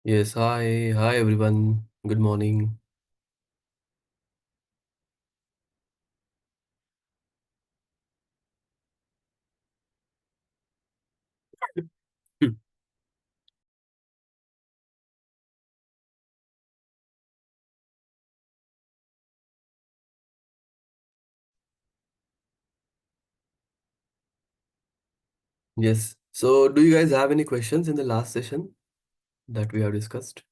Yes, hi everyone. Good morning. Yes. So, do you guys have any questions in the last session that we have discussed?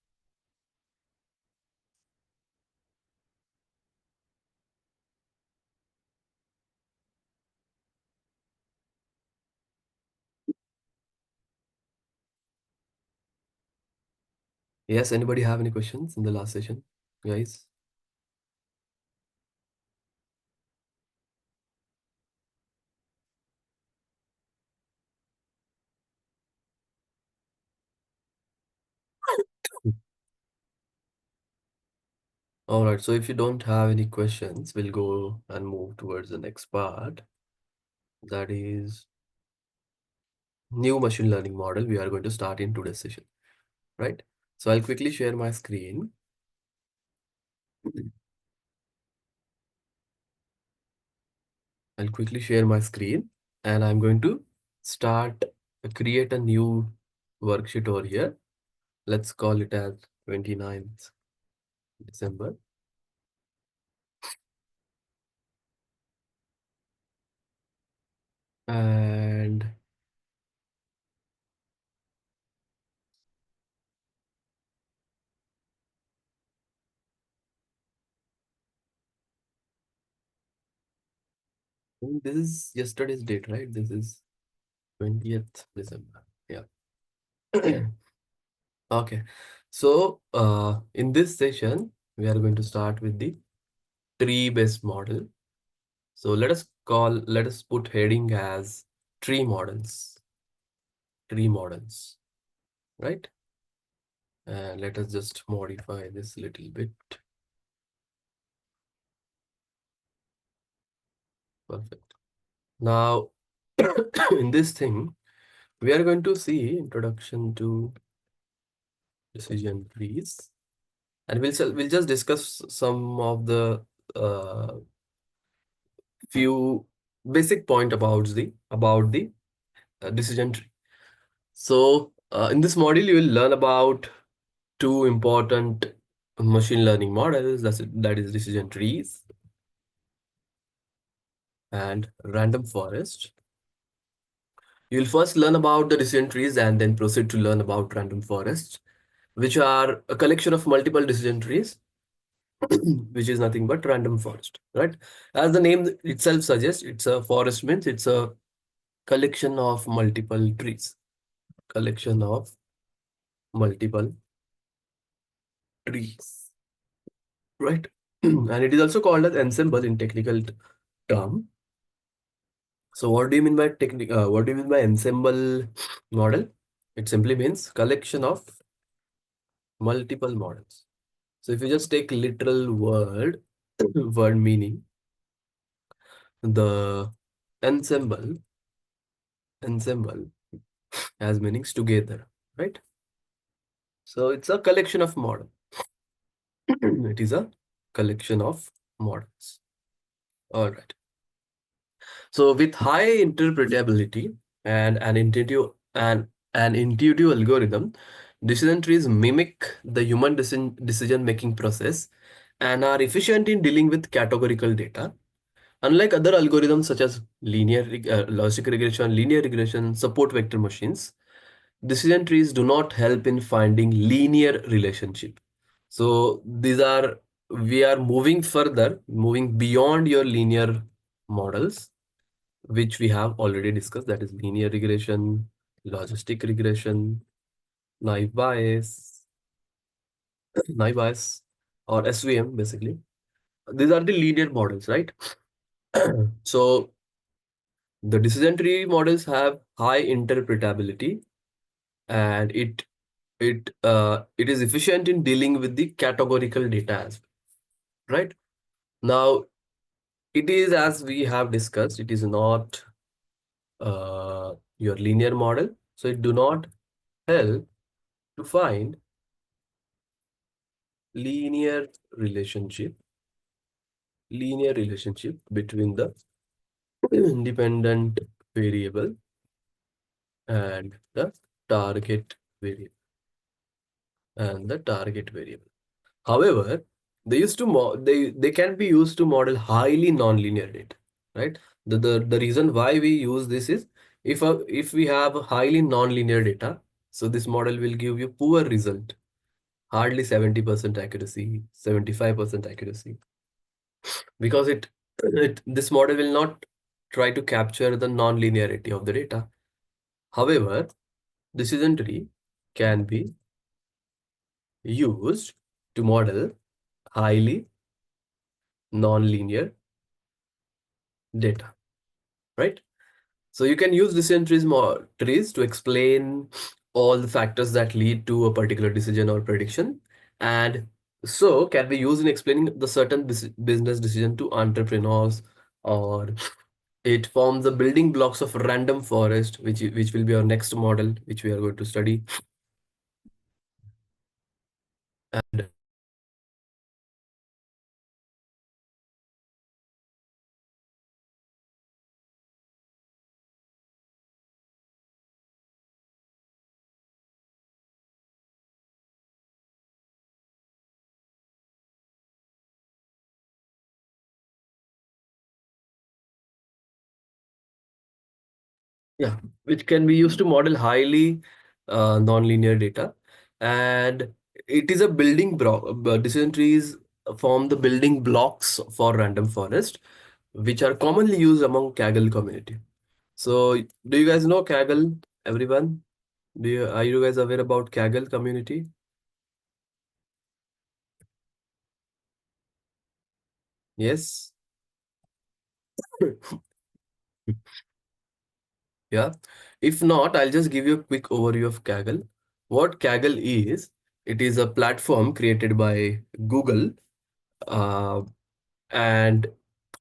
Yes, anybody have any questions in the last session, guys? All right. So, if you don't have any questions, we'll go and move towards the next part. That is new machine learning model we are going to start in today's session, right? So, I'll quickly share my screen. I'll quickly share my screen and I'm going to start create a new worksheet over here. Let's call it as 29th December. And this is yesterday's date, right? This is 20th December. Yeah. Okay. So in this session, we are going to start with the tree-based model. So let us put heading as tree models, right? And let us just modify this little bit. Perfect. Now, in this thing, we are going to see introduction to decision trees, and we'll just discuss some of the uh, few basic point about the decision tree. So, in this module, you will learn about two important machine learning models. That is decision trees and random forest. You'll first learn about the decision trees and then proceed to learn about random forests, which are a collection of multiple decision trees, which is nothing but random forest, right? As the name itself suggests, it's a forest means it's a collection of multiple trees, collection of multiple trees, right? And it is also called as ensemble in technical term. So what do you mean by what do you mean by ensemble model? It simply means collection of multiple models. So if you just take literal word meaning, the ensemble, ensemble has meanings together, right? So it's a collection of models. It is a collection of models. All right. So with high interpretability and an intuitive algorithm, decision trees mimic the human decision making process and are efficient in dealing with categorical data. Unlike other algorithms such as logic regression, linear regression, support vector machines, decision trees do not help in finding linear relationship. So we are moving further, moving beyond your linear models, which we have already discussed. That is linear regression, logistic regression, naive bias, naive bias, or SVM basically. These are the linear models, right? So the decision tree models have high interpretability and it is efficient in dealing with the categorical data as well, right? Now it is, as we have discussed, it is not your linear model, so it do not help to find linear relationship, linear relationship between the independent variable and the target variable variable. However, they can be used to model highly nonlinear data, right? The reason why we use this is if we have highly nonlinear data, so this model will give you poor result, hardly 70% accuracy, 75% accuracy, because this model will not try to capture the nonlinearity of the data. However, decision tree can be used to model highly nonlinear data, right? So you can use decision trees to explain all the factors that lead to a particular decision or prediction, and so can be used in explaining the certain business decision to entrepreneurs, or it forms the building blocks of random forest, which will be our next model, which we are going to study. And yeah, which can be used to model highly nonlinear data. And it is a building block. Decision trees form the building blocks for random forest, which are commonly used among Kaggle community. So, do you guys know Kaggle, everyone? Are you guys aware about Kaggle community? Yes. Yeah. If not, I'll just give you a quick overview of Kaggle. What Kaggle is, it is a platform created by Google. Uh, and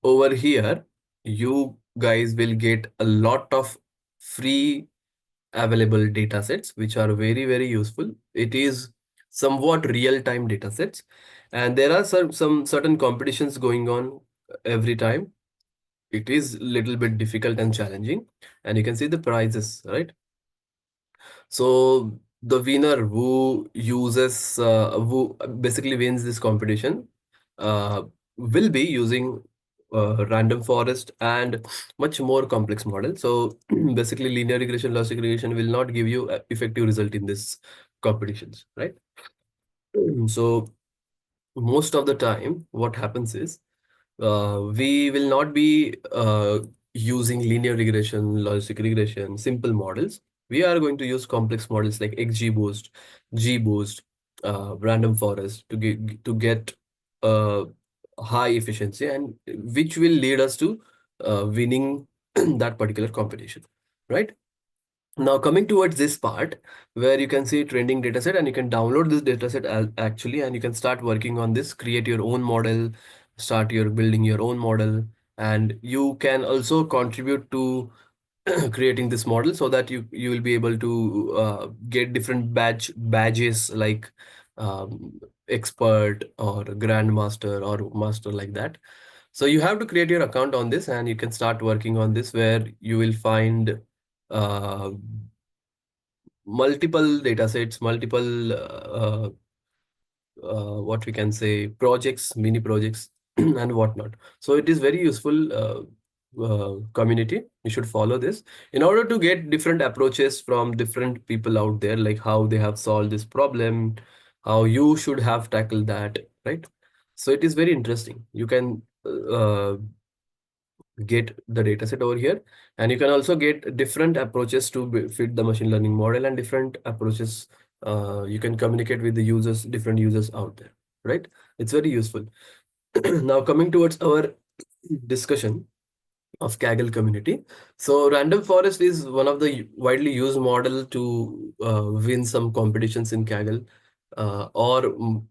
over here, you guys will get a lot of free available data sets, which are very, very useful. It is somewhat real-time data sets. And there are some certain competitions going on every time. It is a little bit difficult and challenging. And you can see the prizes, right? So the winner who basically wins this competition uh, will be using random forest and much more complex model. So basically linear regression, logistic regression will not give you a effective result in this competitions, right? So most of the time what happens is we will not be using linear regression, logistic regression, simple models. We are going to use complex models like XGBoost, GBoost, random forest to get uh, high efficiency, and which will lead us to winning that particular competition, right? Now coming towards this part where you can see trending dataset, and you can download this dataset actually, and you can start working on this, create your own model, start your building your own model, and you can also contribute to creating this model so that you will be able to get different badges like um, expert or grandmaster or master like that. So you have to create your account on this, and you can start working on this where you will find uh, multiple data sets, multiple what we can say projects, mini projects, and whatnot. So it is very useful community. You should follow this in order to get different approaches from different people out there, like how they have solved this problem, how you should have tackled that, right? So it is very interesting. You can get the dataset over here, and you can also get different approaches to fit the machine learning model, and different approaches you can communicate with the users, different users out there, right? It's very useful. Now coming towards our discussion of Kaggle community. So random forest is one of the widely used model to win some competitions in Kaggle, or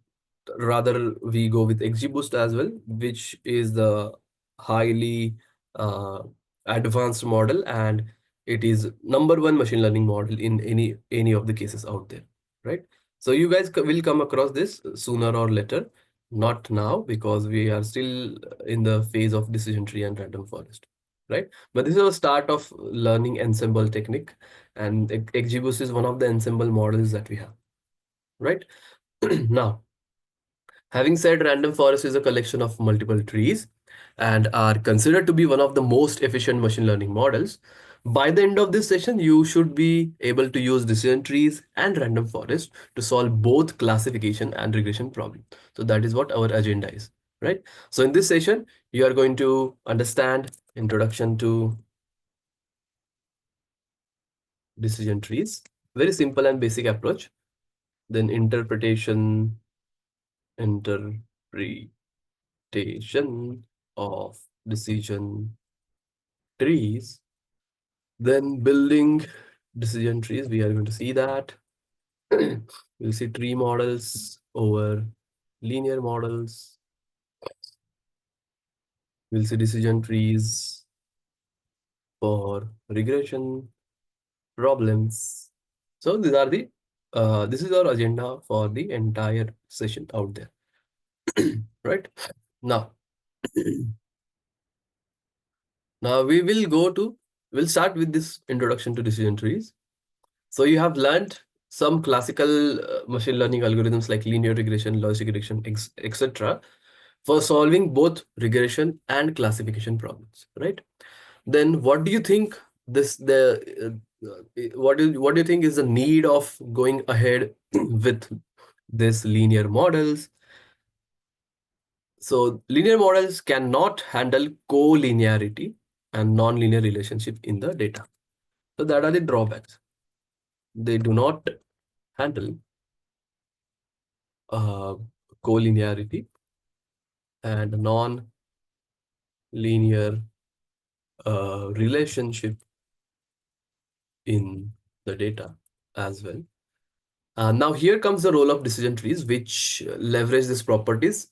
rather we go with XGBoost as well, which is the highly uh, advanced model, and it is number one machine learning model in any of the cases out there, right? So you guys will come across this sooner or later, not now because we are still in the phase of decision tree and random forest, right? But this is a start of learning ensemble technique, and XGBoost is one of the ensemble models that we have, right? Now, having said random forest is a collection of multiple trees and are considered to be one of the most efficient machine learning models, by the end of this session, you should be able to use decision trees and random forest to solve both classification and regression problems. So that is what our agenda is, right? So in this session, you are going to understand introduction to decision trees, very simple and basic approach, then interpretation of decision trees, then building decision trees. We are going to see that. We'll see tree models over linear models. We'll see decision trees for regression problems. So these are the this is our agenda for the entire session out there. Right now. Now we'll start with this introduction to decision trees. So you have learned some classical machine learning algorithms like linear regression, logistic regression, etc. for solving both regression and classification problems, right? Then what do you think what do you think is the need of going ahead with this linear models? So linear models cannot handle collinearity and non-linear relationship in the data. So that are the drawbacks. They do not handle uh, collinearity and non-linear relationship in the data as well. Now here comes the role of decision trees, which leverage these properties.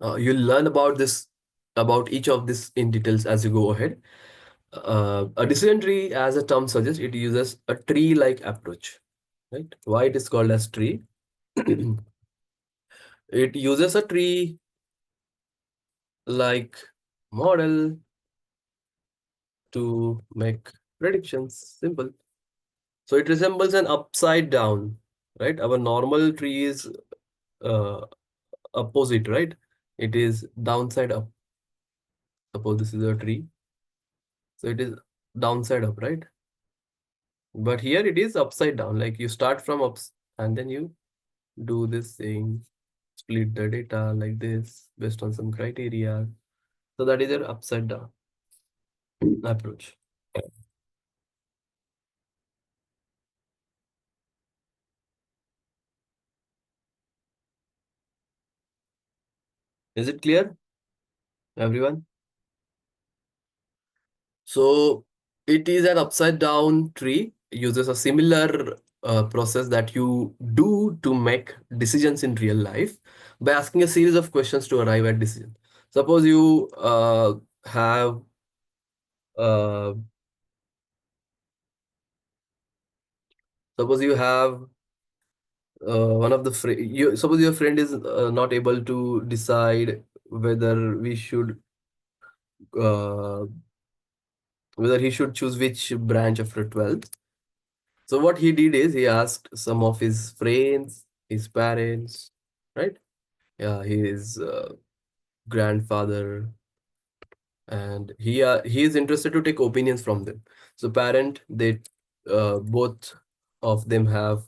You'll learn about each of these in details as you go ahead. A decision tree, as a term suggests, it uses a tree-like approach, right? Why it is called as tree? It uses a tree-like model to make predictions. Simple. So it resembles an upside down, right? Our normal tree is uh, opposite, right? It is downside up. Suppose this is a tree. So it is downside up, right? But here it is upside down. Like you start from ups and then you do this thing, split the data like this based on some criteria. So that is your upside down approach. Is it clear, everyone? So it is an upside down tree, uses a similar process that you do to make decisions in real life by asking a series of questions to arrive at decision. Suppose you have uh, suppose you have one of the you suppose your friend is not able to decide whether we should uh, whether he should choose which branch after 12th. So what he did is he asked some of his friends, his parents, right? Yeah, his grandfather, and he is interested to take opinions from them. So parent, they both of them have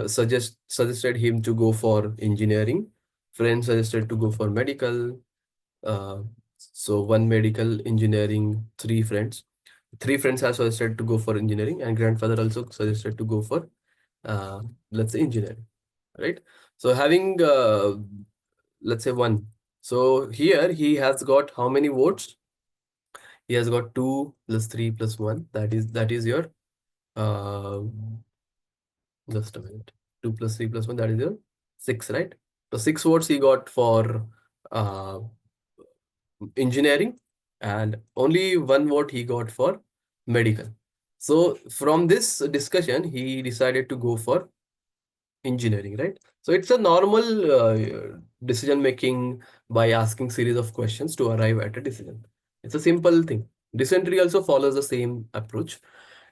suggested him to go for engineering. Friend suggested to go for medical. Uh, so one medical, engineering, three friends have suggested to go for engineering, and grandfather also suggested to go for uh, let's say engineering, right? So having let's say one. So here he has got how many votes? He has got 2 plus 3 plus 1. That is your uh, just a minute. 2 plus 3 plus 1, that is your 6, right? So 6 votes he got for uh, engineering, and only 1 vote he got for medical. So from this discussion, he decided to go for engineering, right? So it's a normal decision making by asking series of questions to arrive at a decision. It's a simple thing. Decision tree also follows the same approach.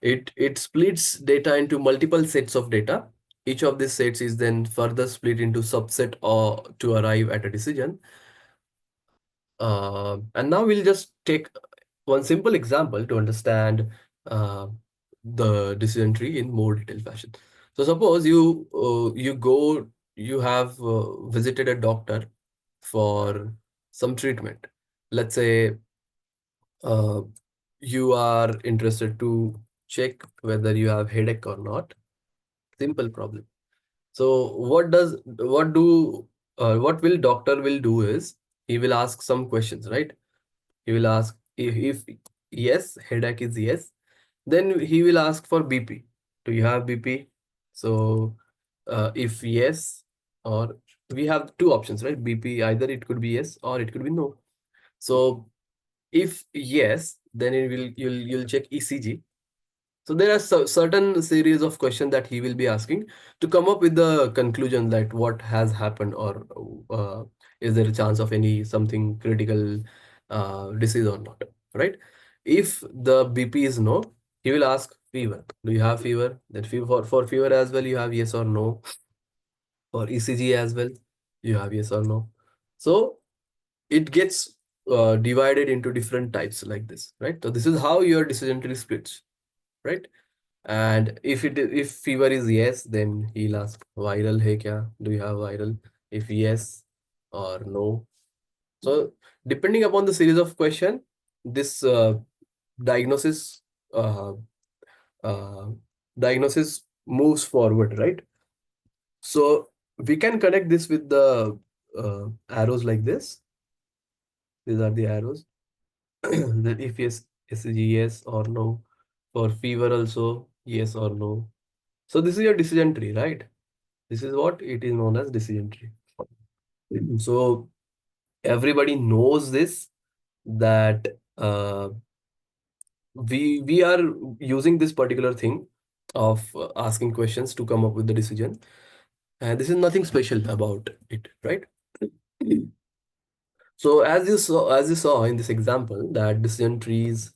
It splits data into multiple sets of data. Each of these sets is then further split into subset or to arrive at a decision. And now we'll just take one simple example to understand uh, the decision tree in more detailed fashion. So suppose you have visited a doctor for some treatment. Let's say uh, you are interested to check whether you have headache or not. Simple problem. So what will doctor will do is he will ask some questions, right? He will ask if yes, headache is yes, then he will ask for BP. Do you have BP? So if yes, or we have two options, right? BP, either it could be yes or it could be no. So if yes, then you'll check ECG. So there are certain series of questions that he will be asking to come up with the conclusion that what has happened, or is there a chance of any something critical disease or not, right? If the BP is no, he will ask fever. Do you have fever? Then fever, for fever as well, you have yes or no. For ECG as well, you have yes or no. So it gets divided into different types like this, right? So this is how your decision tree splits, right? And if fever is yes, then he'll ask viral hai kya? Do you have viral? If yes or no. So depending upon the series of question, this diagnosis uh, uh, diagnosis moves forward, right? So we can connect this with the arrows like this. These are the arrows. Then if yes, yes or no. For fever also, yes or no. So this is your decision tree, right? This is what it is known as decision tree. So everybody knows this, that we are using this particular thing of asking questions to come up with the decision, and this is nothing special about it, right? So as you saw in this example, that decision trees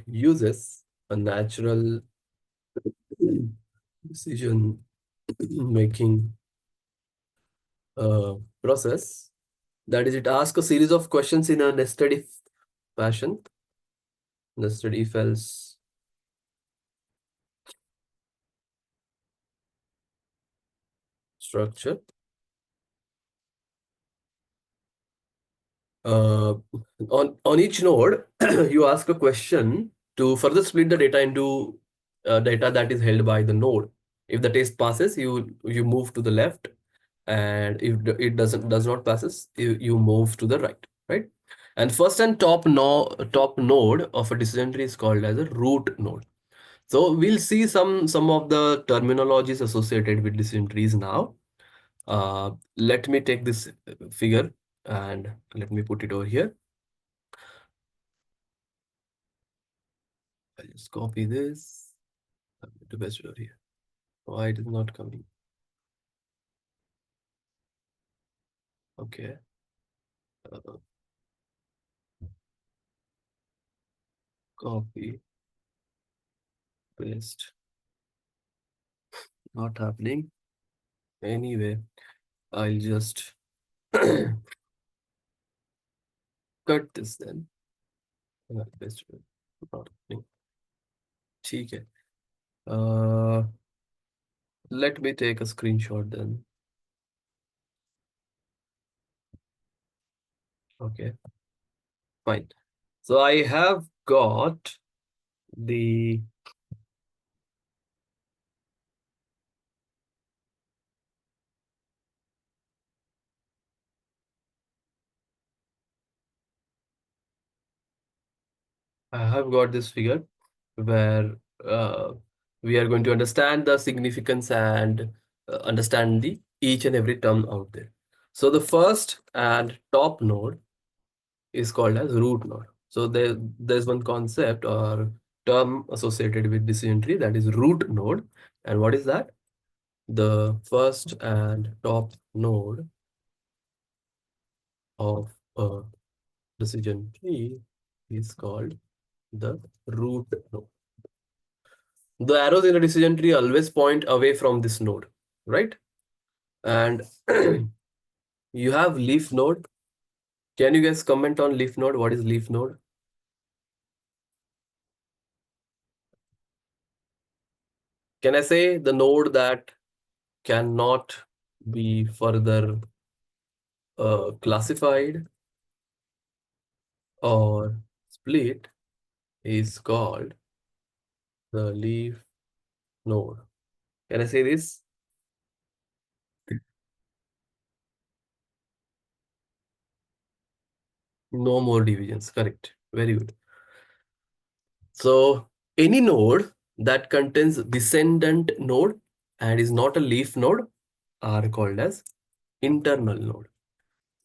uses a natural decision making process. That is, it asks a series of questions in a nested if fashion, nested if else structure. Uh, on each node, you ask a question to further split the data into data that is held by the node. If the test passes, you move to the left, and if it does not passes, you move to the right, right? And first and top node of a decision tree is called as a root node. So we'll see some of the terminologies associated with decision trees now. Let me take this figure and let me put it over here. I'll just copy this to paste it over here. Why it is not coming? Okay. Uh, Copy, paste. Not happening. Anyway, I'll just cut this then. Paste it. Not happening. ठीक है. Uh, Let me take a screenshot then. Okay, fine. So I have got the I have got this figure where uh, we are going to understand the significance and understand the each and every term out there. So the first and top node is called as root node. So there's one concept or term associated with decision tree, that is root node. And what is that? The first and top node of a decision tree is called the root node. The arrows in a decision tree always point away from this node, right? And you have leaf node. Can you guys comment on leaf node? What is leaf node? Can I say the node that cannot be further classified or split is called the leaf node? Can I say this? No more divisions. Correct. Very good. So any node that contains descendant node and is not a leaf node are called as internal node.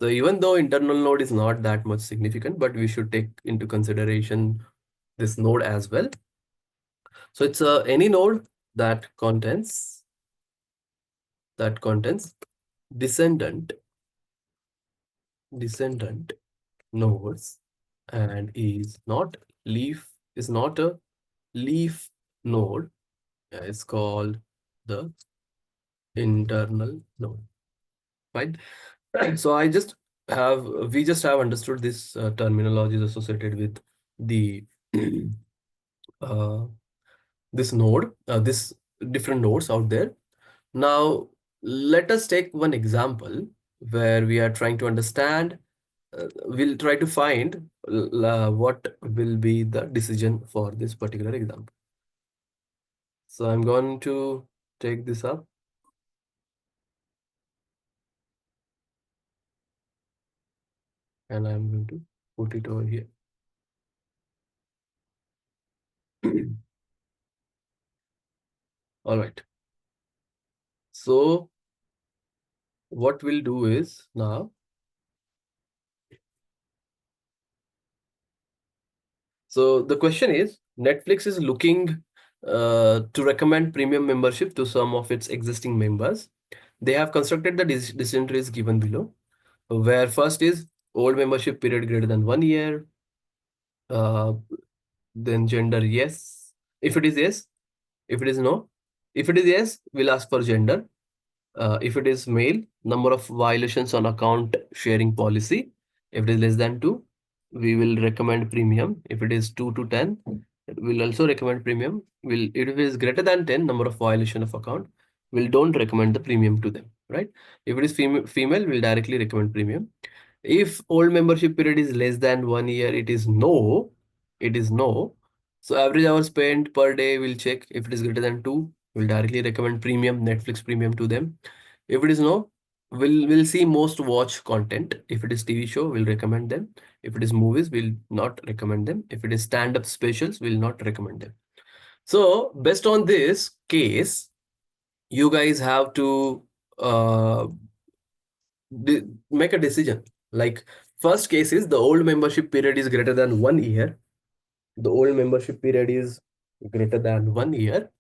So even though internal node is not that much significant, but we should take into consideration this node as well. So it's any node that contains descendant nodes and is not a leaf node. It's called the internal node. Right. So we just have understood this terminologies associated with the uh, this node, this different nodes out there. Now, let us take one example where we are trying to understand. We'll try to find what will be the decision for this particular example. So I'm going to take this up. And I'm going to put it over here. All right. So what we'll do is now, so the question is, Netflix is looking to recommend premium membership to some of its existing members. They have constructed the decision trees given below, where first is old membership period greater than 1 year, uh, then gender yes. If it is yes, if it is no, if it is yes, we'll ask for gender. If it is male, number of violations on account sharing policy. If it is less than 2, we will recommend premium. If it is 2 to 10, we'll also recommend premium. If it is greater than 10, number of violation of account, we'll don't recommend the premium to them, right? If it is female, we'll directly recommend premium. If old membership period is less than 1 year, it is no. It is no. So average hours spent per day, we'll check. If it is greater than 2, we'll directly recommend premium, Netflix premium to them. If it is no, we'll see most watch content. If it is TV show, we'll recommend them. If it is movies, we'll not recommend them. If it is stand-up specials, we'll not recommend them. So based on this case, you guys have to uh, make a decision. Like first case is the old membership period is greater than 1 year. The old membership period is greater than 1 year,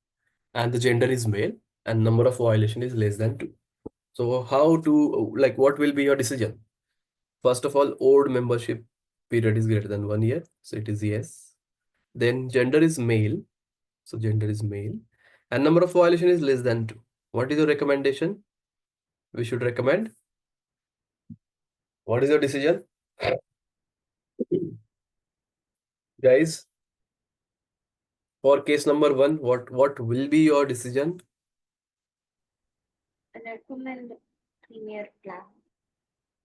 and the gender is male, and number of violation is less than 2. So how to, like, what will be your decision? First of all, old membership period is greater than 1 year. So it is yes. Then gender is male. So gender is male. And number of violation is less than 2. What is your recommendation? We should recommend. What is your decision? Guys, for case number 1, what will be your decision? Recommend premier plan.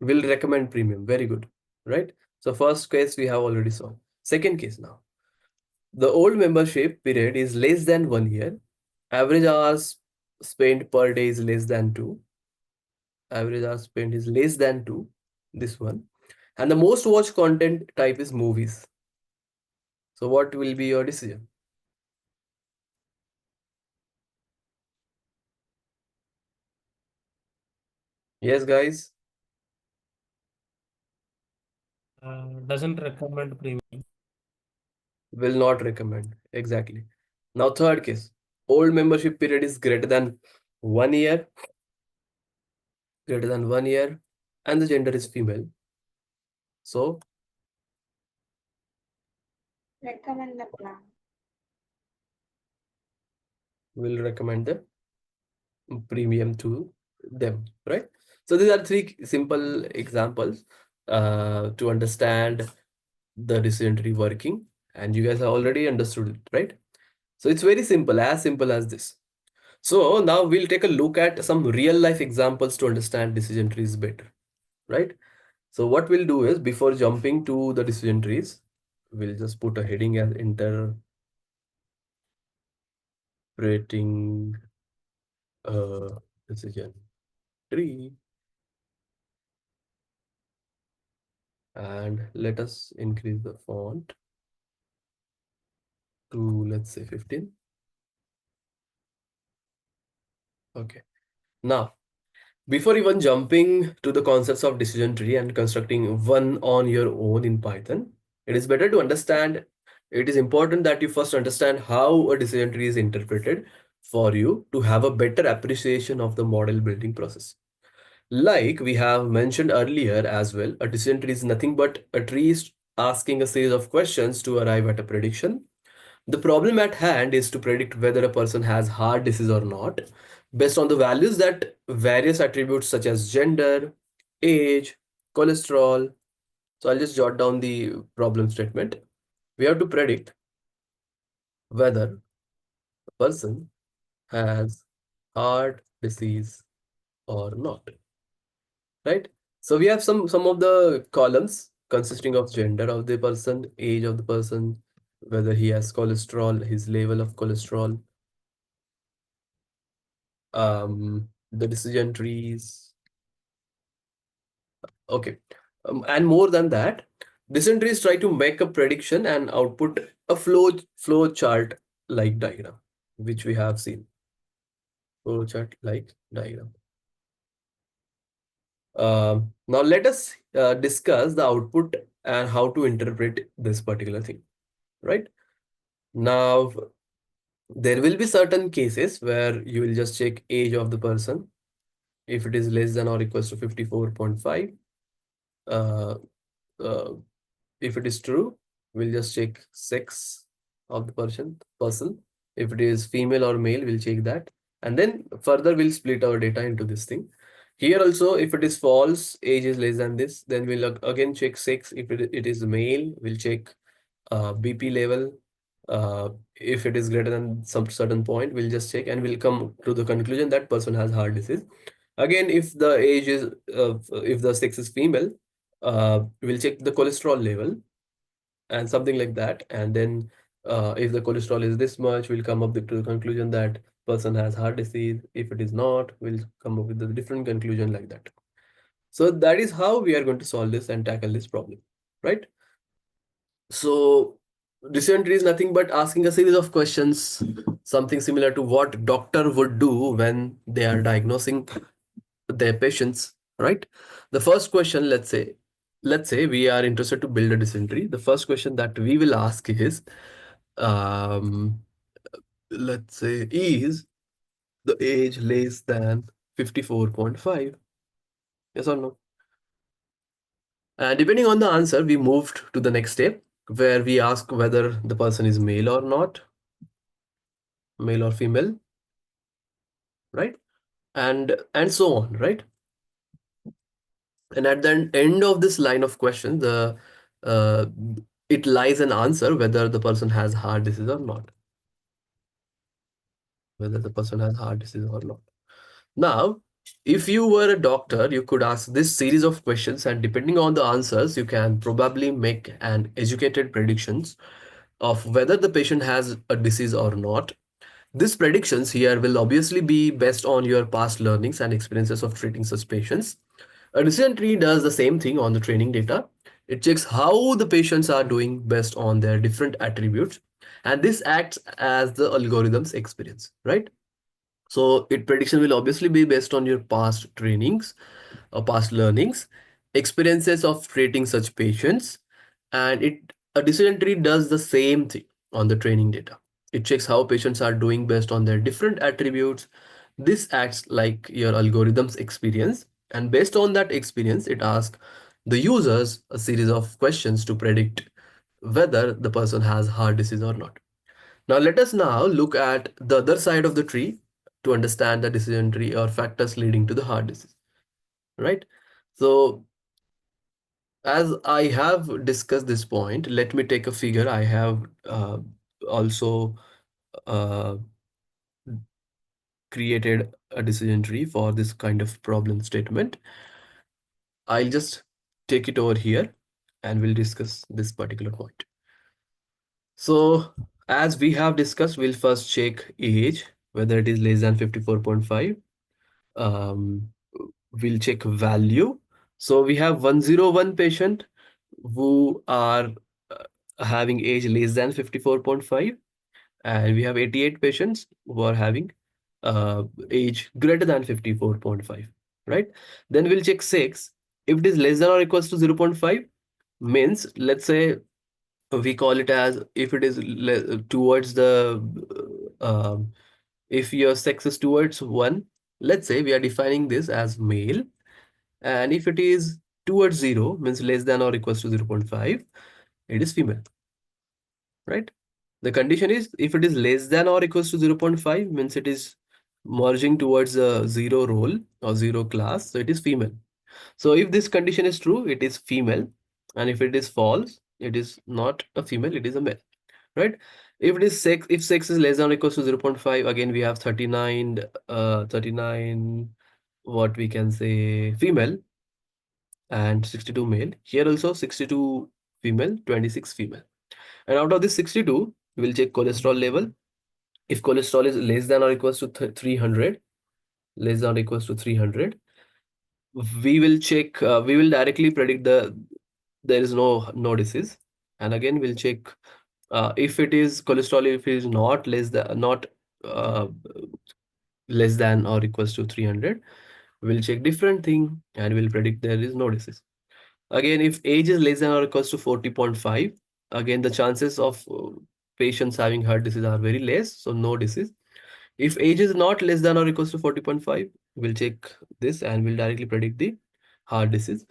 Will recommend premium. Very good. Right? So first case we have already solved. Second case now. The old membership period is less than 1 year. Average hours spent per day is less than 2. Average hours spent is less than 2. This one. And the most watched content type is movies. So what will be your decision? Yes, guys. Doesn't recommend premium. Will not recommend. Exactly. Now, third case. Old membership period is 1 year, greater than 1 year, and the gender is female. So, Recommend the plan. we'll recommend the premium to them, right? So, these are three simple examples to understand the decision tree working, and you guys have already understood it, right? So, it's very simple, as simple as this. So, now we'll take a look at some real life examples to understand decision trees better, right? So what we'll do is before jumping to the decision trees, we'll just put a heading as interpreting a decision tree, and let us increase the font to, let's say, 15. Okay. Now, before even jumping to the concepts of decision tree and constructing one on your own in Python, it is better to understand, it is important that you first understand how a decision tree is interpreted for you to have a better appreciation of the model building process. Like we have mentioned earlier as well, a decision tree is nothing but a tree asking a series of questions to arrive at a prediction. The problem at hand is to predict whether a person has heart disease or not, based on the values that various attributes such as gender, age, cholesterol. So I'll just jot down the problem statement. We have to predict whether a person has heart disease or not, right? So we have some of the columns consisting of gender of the person, age of the person, whether he has cholesterol, his level of cholesterol, the decision trees. Okay. And more than that, decision trees try to make a prediction and output a flow chart like diagram, which we have seen. Flow chart like diagram. Now let us discuss the output and how to interpret this particular thing, right? Now, there will be certain cases where you will just check age of the person. If it is less than or equals to 54.5, uh, uh, if it is true, we'll just check sex of the person. If it is female or male, we'll check that. And then further we'll split our data into this thing. Here also, if it is false, age is less than this, then we'll again check sex. If it is male, we'll check BP level. If it is greater than some certain point, we'll just check and we'll come to the conclusion that person has heart disease. Again, if the age is, if the sex is female, we'll check the cholesterol level and something like that. And then if the cholesterol is this much, we'll come up to the conclusion that person has heart disease. If it is not, we'll come up with a different conclusion like that. So that is how we are going to solve this and tackle this problem, right? So decision tree is nothing but asking a series of questions, something similar to what doctor would do when they are diagnosing their patients, right? The first question, let's say we are interested to build a decision tree. The first question that we will ask is, um, let's say, is the age less than 54.5? Yes or no? And depending on the answer, we moved to the next step where we ask whether the person is male or not, male or female, right? And so on, right? And at the end of this line of question, the uh, it lies an answer whether the person has heart disease or not, whether the person has heart disease or not. Now, if you were a doctor, you could ask this series of questions, and depending on the answers, you can probably make an educated predictions of whether the patient has a disease or not. These predictions here will obviously be based on your past learnings and experiences of treating such patients. A decision tree does the same thing on the training data. It checks how the patients are doing based on their different attributes, and this acts as the algorithm's experience, right? So, it prediction will obviously be based on your past trainings or past learnings, experiences of treating such patients, and it a decision tree does the same thing. on the training data. It checks how patients are doing based on their different attributes. This acts like your algorithm's experience, and based on that experience, it asks the users a series of questions to predict whether the person has heart disease or not. Now, let us now look at the other side of the tree to understand the decision tree or factors leading to the heart disease, right? So, as I have discussed this point, let me take a figure. I have also uh, created a decision tree for this kind of problem statement. I'll just take it over here and we'll discuss this particular point. So, as we have discussed, we'll first check age, whether it is less than 54.5. Um, we'll check value. So, we have 101 patient who are having age less than 54.5, and we have 88 patients who are having age greater than 54.5, right? Then we'll check sex. If it is less than or equals to 0.5, means, let's say, we call it as, if it is towards the if your sex is towards 1, let's say we are defining this as male, and if it is towards 0, means less than or equals to 0.5, it is female, right? The condition is, if it is less than or equals to 0.5, means it is merging towards a 0 role or 0 class, so it is female. So if this condition is true, it is female, and if it is false, it is not a female, it is a male, right? If it is sex, if sex is less than or equals to 0.5, again we have 39, what we can say, female, and 62 male. Here also 62 female, 26 female. And out of this 62, we'll check cholesterol level. If cholesterol is less than or equals to 300, less than or equals to 300, we will check, we will directly predict there is no disease. And again, we'll check if it is cholesterol, if it is not uh, less than or equals to 300, we'll check different thing and we'll predict there is no disease. Again, if age is less than or equals to 40.5, again, the chances of patients having heart disease are very less, so no disease. If age is not less than or equals to 40.5, we'll check this and we'll directly predict the heart disease.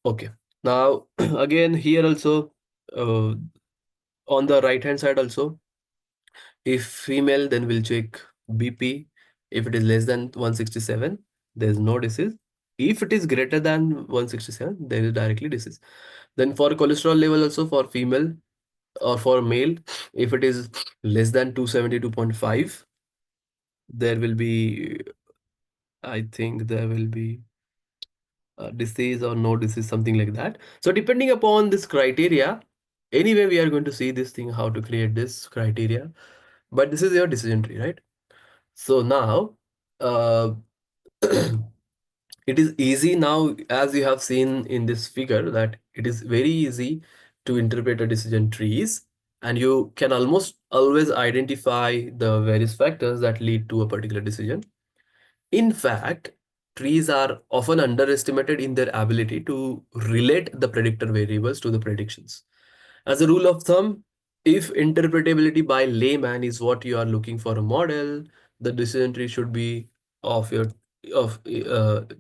Okay. Now, again, here also, uh, on the right hand side also, if female, then we'll check BP. If it is less than 167, there is no disease. If it is greater than 167, there is directly disease. Then for cholesterol level also, for female or for male, if it is less than 272.5, there will be, I think there will be disease or no disease, something like that. So depending upon this criteria, anyway, we are going to see this thing, how to create this criteria. But this is your decision tree, right? So now, uh, it is easy now, as you have seen in this figure, that it is very easy to interpret a decision trees, and you can almost always identify the various factors that lead to a particular decision. In fact, trees are often underestimated in their ability to relate the predictor variables to the predictions. As a rule of thumb, if interpretability by layman is what you are looking for a model, the decision tree should be of your of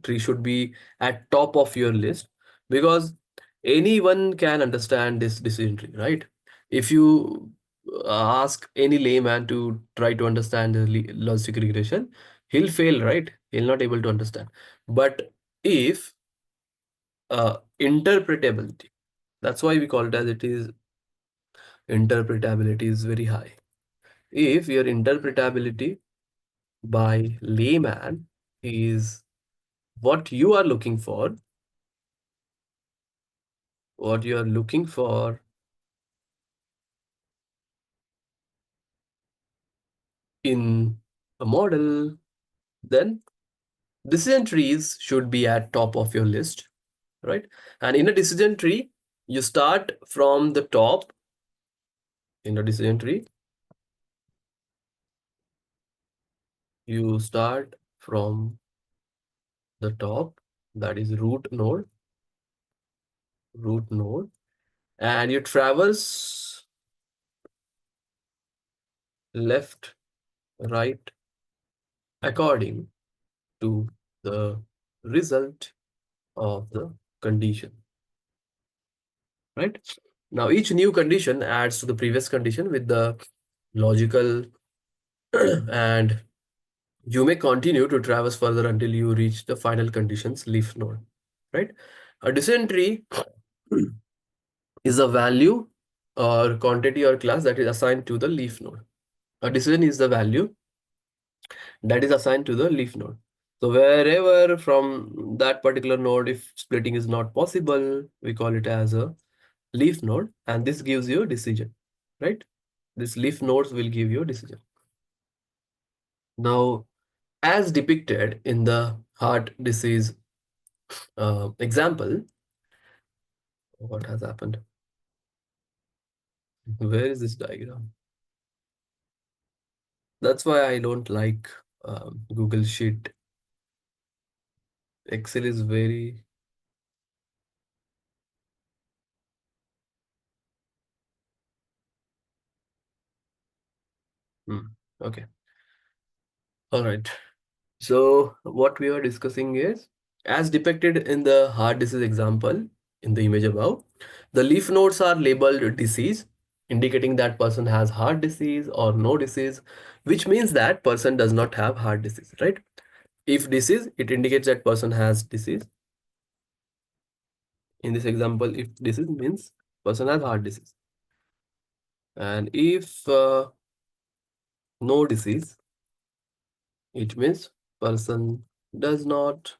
tree should be at top of your list, because anyone can understand this decision tree, right? If you ask any layman to try to understand the logistic regression, he'll fail, right? He'll not able to understand. But if interpretability, that's why we call it as, it is interpretability is very high. If your interpretability by layman is what you are looking for, what you are looking for in a model, then decision trees should be at top of your list, right? And in a decision tree, you start from the top. In a decision tree, you start from the top, that is root node, and you traverse left, right, according to the result of the condition, right? Now, each new condition adds to the previous condition with the logical and you may continue to traverse further until you reach the final condition's leaf node, right? A decision tree is a value or quantity or class that is assigned to the leaf node. A decision is the value that is assigned to the leaf node. So wherever from that particular node, if splitting is not possible, we call it as a leaf node, and this gives you a decision, right? This leaf nodes will give you a decision. Now, as depicted in the heart disease example, what has happened? Where is this diagram? That's why I don't like Google Sheet. Excel is very... Okay. All right. So what we are discussing is, as depicted in the heart disease example in the image above, the leaf nodes are labeled disease, indicating that person has heart disease or no disease, which means that person does not have heart disease, right? If disease, it indicates that person has disease. In this example, if disease means person has heart disease. And if no disease, it means person does not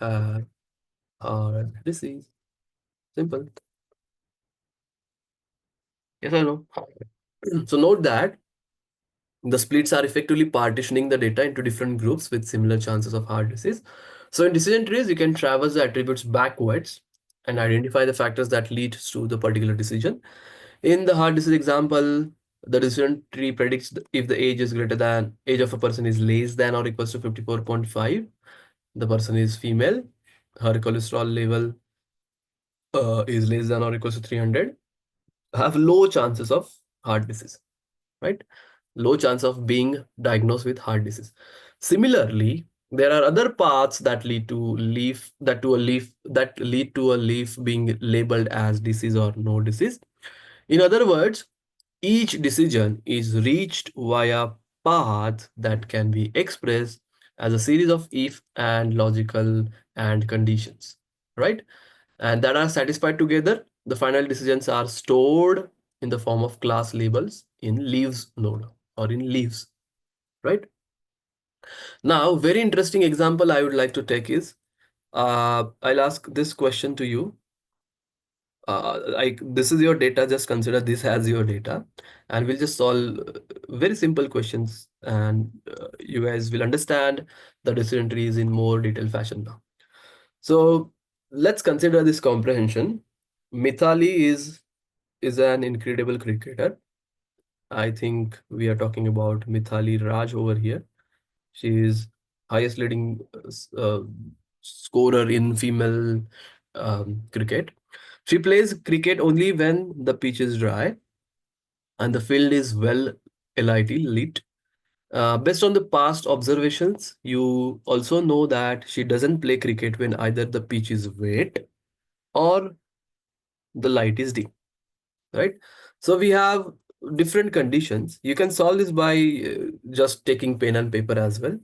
have heart disease. Simple. Yes or no? So note that the splits are effectively partitioning the data into different groups with similar chances of heart disease. So in decision trees, you can traverse the attributes backwards and identify the factors that lead to the particular decision. In the heart disease example, the decision tree predicts if the age is greater than age of a person is less than or equals to 54.5, the person is female, her cholesterol level is less than or equals to 300, have low chances of heart disease, right? Low chance of being diagnosed with heart disease. Similarly, there are other paths that lead to a leaf being labeled as disease or no disease. In other words, each decision is reached via paths that can be expressed as a series of if and logical and conditions, right? And that are satisfied together. The final decisions are stored in the form of class labels in leaves node or in leaves, right? Now, very interesting example I would like to take is, I'll ask this question to you. Like, this is your data, just consider this as your data, and we'll just solve very simple questions, and you guys will understand the decision trees in more detailed fashion now. So let's consider this comprehension. Mithali is an incredible cricketer. I think we are talking about Mithali Raj over here. She is highest leading scorer in female cricket. She plays cricket only when the pitch is dry and the field is well lit. Based on the past observations, you also know that she doesn't play cricket when either the pitch is wet or the light is dim, right? So we have different conditions. You can solve this by just taking pen and paper as well.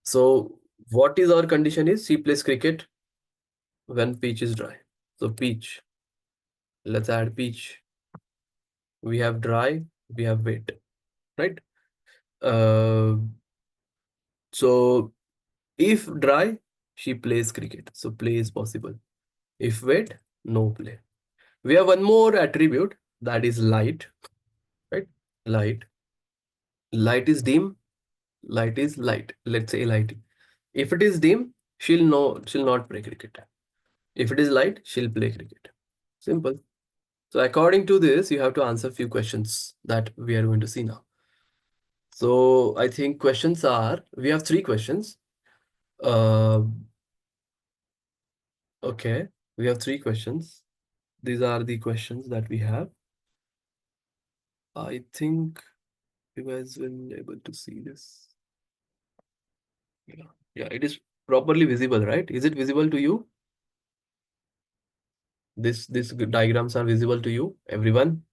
So what is our condition is she plays cricket when pitch is dry. So pitch, let's add pitch. We have dry, we have wet, right? Uh, so if dry, she plays cricket. So play is possible. If wet, no play. We have one more attribute that is light, right? Light. Light is dim, light is light. Let's say light. If it is dim, she'll not play cricket. If it is light, she'll play cricket. Simple. So according to this, you have to answer a few questions that we are going to see now. So I think questions are, we have three questions. Uh, okay, we have three questions. These are the questions that we have. I think You guys will able to see this. Yeah, yeah, it is properly visible, right? Is it visible to you? This diagrams are visible to you, everyone?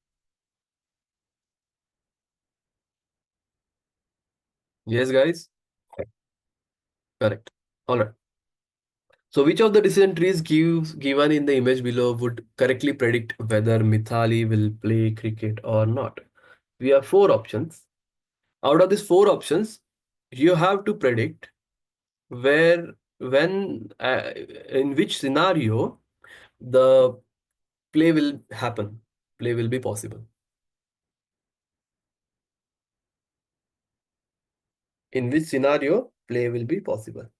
Yes, guys? Correct. All right. So which of the decision trees given in the image below would correctly predict whether Mithali will play cricket or not? We have four options. Out of these four options, you have to predict where, when, in which scenario the play will happen, play will be possible. In which scenario play will be possible.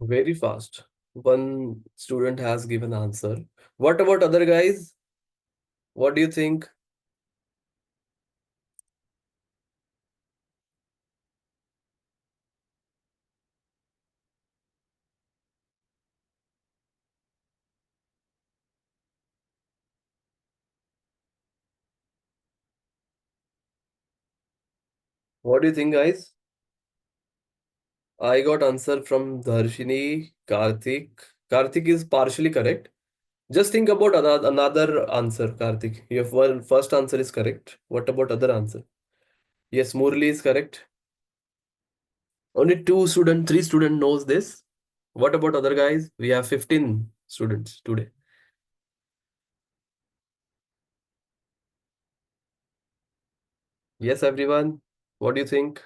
Very fast. One student has given answer. What about other guys? What do you think? What do you think, guys? I got answer from Darshini, Karthik. Karthik is partially correct. Just think about another answer, Karthik. Your first answer is correct. What about other answer? Yes, Murli is correct. Only three student knows this. What about other guys? We have 15 students today. Yes, everyone. What do you think?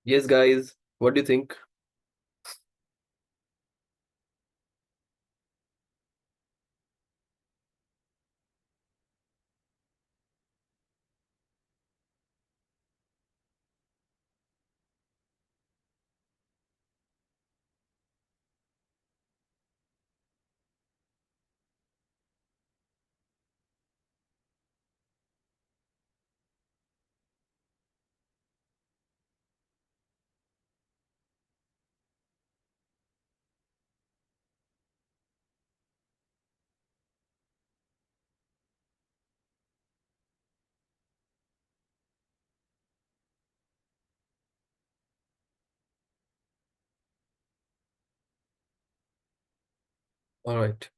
Yes, guys. What do you think? All right.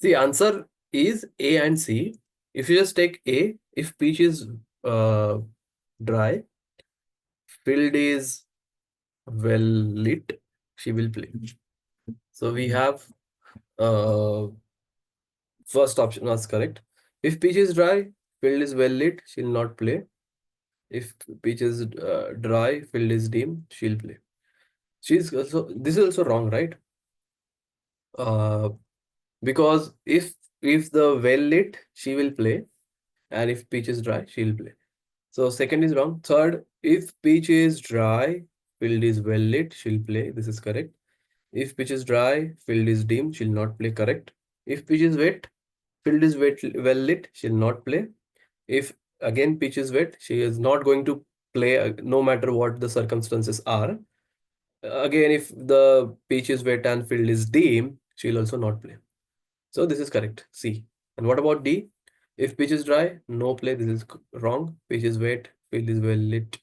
The answer is A and C. If you just take A, if peach is uh, dry, field is well lit, she will play. So we have uh, first option was correct. If peach is dry, field is well lit, she'll not play. If peach is dry, field is dim, she'll play. She's also this is also wrong, right? Uh, because if the well lit, she will play, and if peach is dry, she'll play. So second is wrong. Third, if peach is dry, field is well lit, she'll play. This is correct. If peach is dry, field is dim, she'll not play. Correct. If peach is wet, field is well lit, she'll not play. If again peach is wet, she is not going to play no matter what the circumstances are. Again, if the peach is wet and field is dim, she'll also not play. So this is correct, C. And what about D? If pitch is dry, no play. This is wrong. Pitch is wet, field is well lit.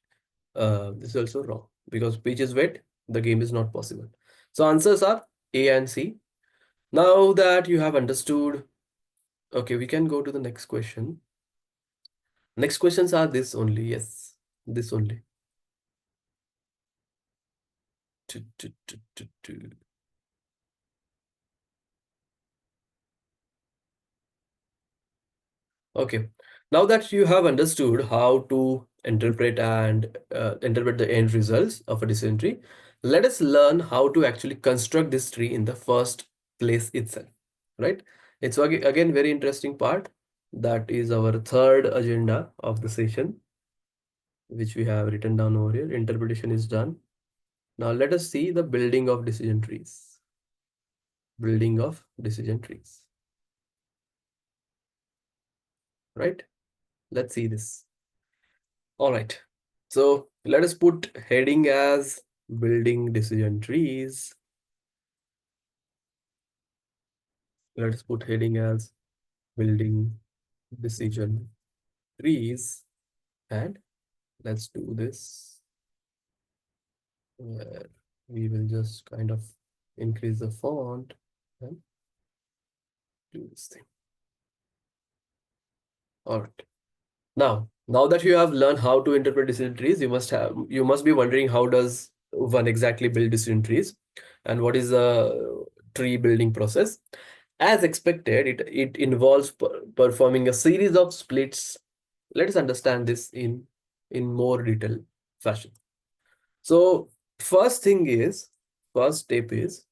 This is also wrong because pitch is wet, the game is not possible. So answers are A and C. Now that you have understood, okay, we can go to the next question. Next questions are this only. Yes, this only. Tu- tu- tu- tu- tu. Okay, now that you have understood how to interpret and interpret the end results of a decision tree, let us learn how to actually construct this tree in the first place itself, right? It's again very interesting part. That is our third agenda of the session, which we have written down over here. Interpretation is done. Now let us see the building of decision trees. Building of decision trees, right? Let's see this. All right. So let us put heading as building decision trees. Let us put heading as building decision trees. And let's do this where we will just kind of increase the font and do this thing. All right. Now that you have learned how to interpret decision trees, you must be wondering how does one exactly build decision trees and what is the tree building process. As expected, it involves performing a series of splits. Let us understand this in more detail fashion. So first step is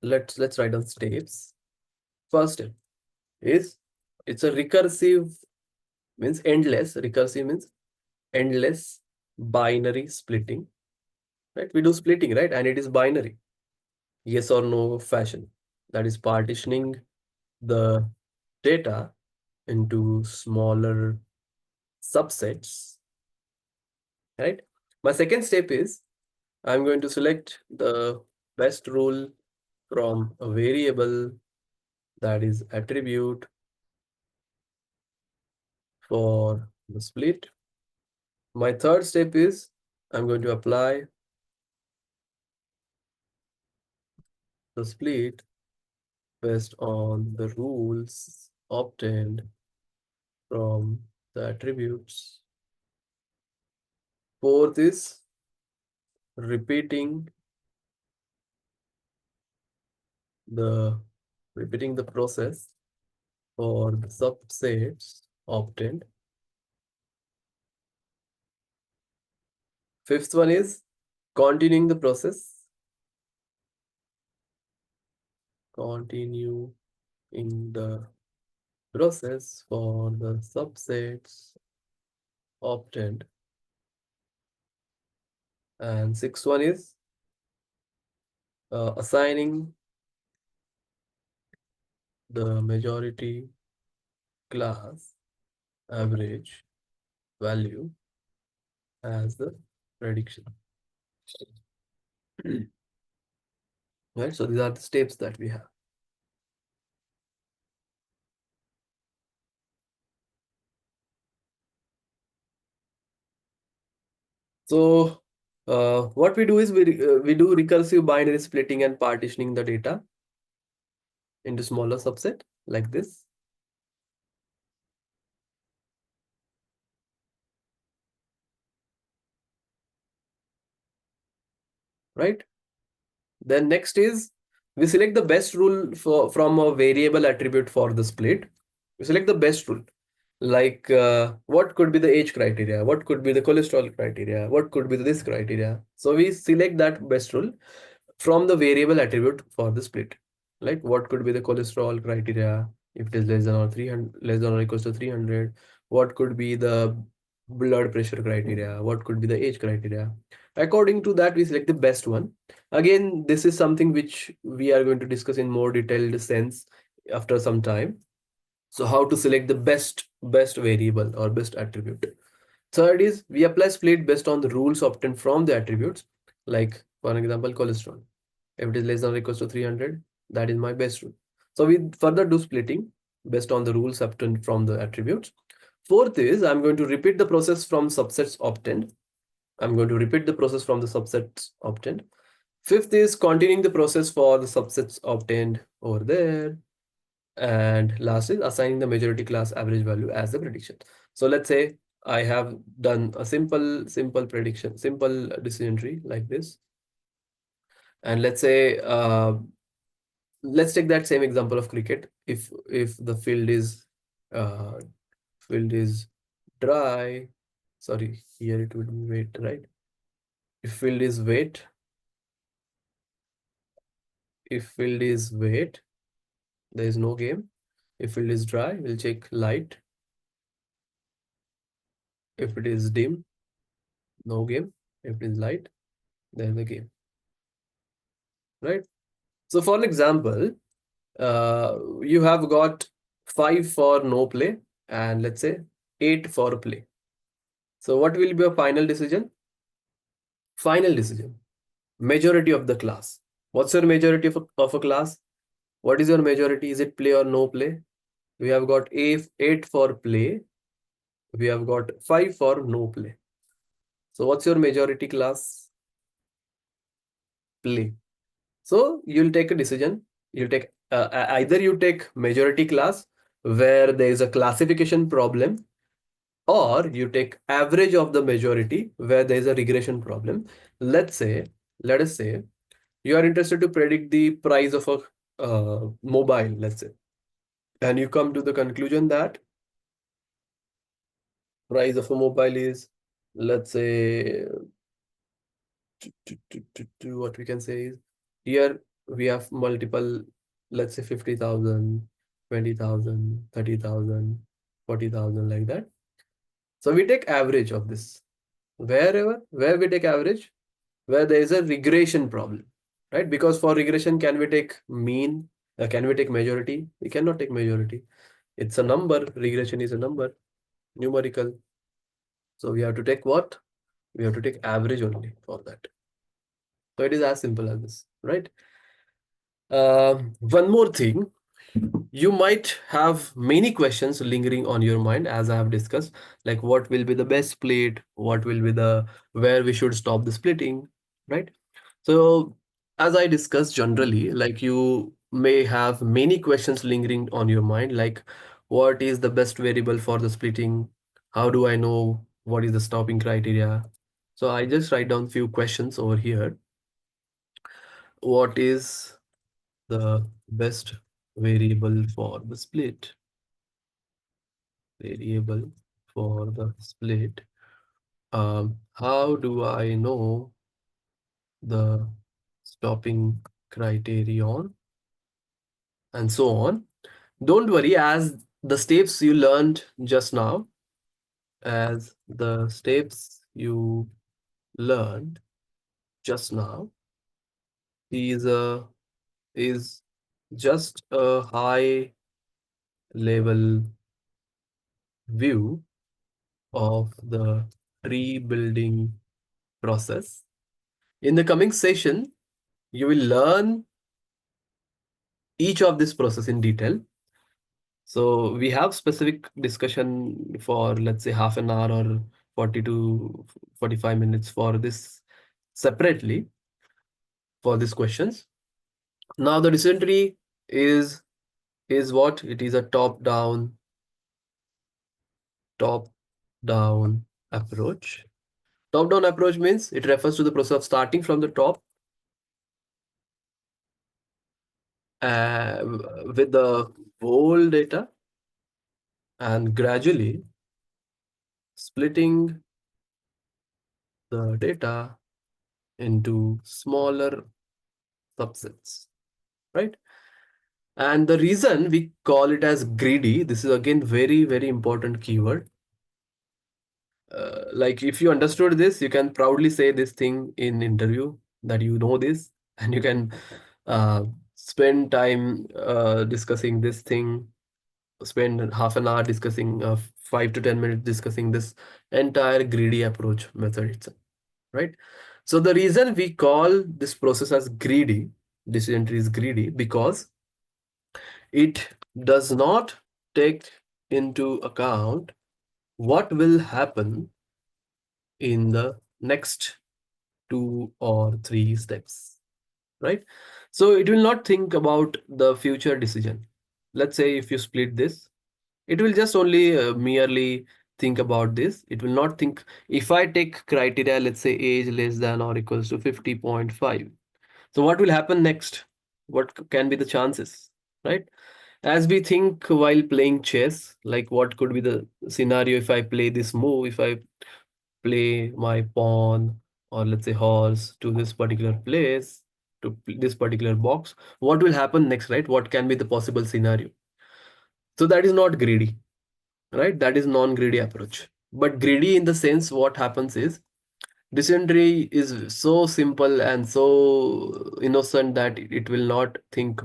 let's write down steps. First step is it's a recursive means endless. Recursive means endless binary splitting, right? We do splitting, right? And it is binary, yes or no fashion. That is partitioning the data into smaller subsets, right? My second step is I'm going to select the best rule from a variable, that is attribute, for the split. My third step is I'm going to apply the split based on the rules obtained from the attributes. Fourth is repeating the repeating the process for the subsets obtained. Fifth one is continuing the process, continue in the process for the subsets obtained. And sixth one is assigning the majority class average value as the prediction. Right, so these are the steps that we have. So what we do is we do recursive binary splitting and partitioning the data into smaller subset like this. Right. Then next is we select the best rule from a variable attribute for the split. We select the best rule. Like what could be the age criteria, what could be the cholesterol criteria, what could be this criteria. So we select that best rule from the variable attribute for the split. Like what could be the cholesterol criteria if it is less than or 300, less than or equals to 300. What could be the blood pressure criteria, what could be the age criteria. According to that, we select the best one. Again, this is something which we are going to discuss in more detailed sense after some time. So how to select the best variable or best attribute. Third is we apply split based on the rules obtained from the attributes. Like For example, cholesterol. If it is less than or equals to 300, that is my best rule. So we further do splitting based on the rules obtained from the attributes. Fourth is I'm going to repeat the process from subsets obtained. I'm going to repeat the process from the subsets obtained. Fifth is continuing the process for the subsets obtained over there. And last is assigning the majority class average value as the prediction. So let's say I have done a simple prediction, simple decision tree like this. And let's take that same example of cricket. If the uh, field is dry, sorry, here it would be wet, right? If field is wet, if field is wet, there is no game. If field is dry, we'll check light. If it is dim, no game. If it is light, there's a game, right? So for an example, you have got 5 for no play and let's say 8 for play. So what will be your final decision? Final decision. Majority of the class. What's your majority of a class? What is your majority? Is it play or no play? We have got 8 for play. We have got 5 for no play. So what's your majority class? Play. So you'll take a decision. You'll take either you take majority class where there is a classification problem, or you take average of the majority where there is a regression problem. Let's say, let us say you are interested to predict the price of a mobile, let's say, and you come to the conclusion that price of a mobile is, let's say, what we can say is, here we have multiple, let's say 50,000, 20,000, 30,000, 40,000, like that. So we take average of this. Where we take average, where there is a regression problem, right? Because for regression, can we take mean? Can we take majority? We cannot take majority. It's a number. Regression is a number, numerical. So we have to take what? We have to take average only for that. So it is as simple as this, right? One more thing, you might have many questions lingering on your mind, as I have discussed, like what will be the best split, what will be the where we should stop the splitting, right? So as I discussed, generally, like you may have many questions lingering on your mind, like what is the best variable for the splitting? How do I know what is the stopping criteria? So I just write down few questions over here. What is the best variable for the split? Variable for the split. How do I know the stopping criterion, and so on? Don't worry, as the steps you learned just now, as the steps you learned just now is is just a high level view of the tree building process. In the coming session, you will learn each of this process in detail. So we have specific discussion for, let's say, half an hour or 40 to 45 minutes for this separately for these questions. Now the decision tree is what? It is a top down approach. Top down approach means it refers to the process of starting from the top uh, with the whole data and gradually splitting the data into smaller subsets, right? And the reason we call it as greedy, this is again very important keyword. Like if you understood this, you can proudly say this thing in interview that you know this, and you can spend time discussing this thing, spend half an hour discussing 5 to 10 minutes discussing this entire greedy approach method itself, right? So the reason we call this process as greedy, decision tree is greedy, because it does not take into account what will happen in the next 2 or 3 steps, right? So it will not think about the future decision. Let's say if you split this, it will just only merely think about this. It will not think, if I take criteria, let's say age less than or equals to 50.5. So what will happen next? What can be the chances, right? As we think while playing chess, like what could be the scenario if I play this move, if I play my pawn or let's say horse to this particular place, to this particular box, what will happen next, right? What can be the possible scenario? So that is not greedy, right? That is non-greedy approach. But greedy in the sense, what happens is dysentery is so simple and so innocent that it will not think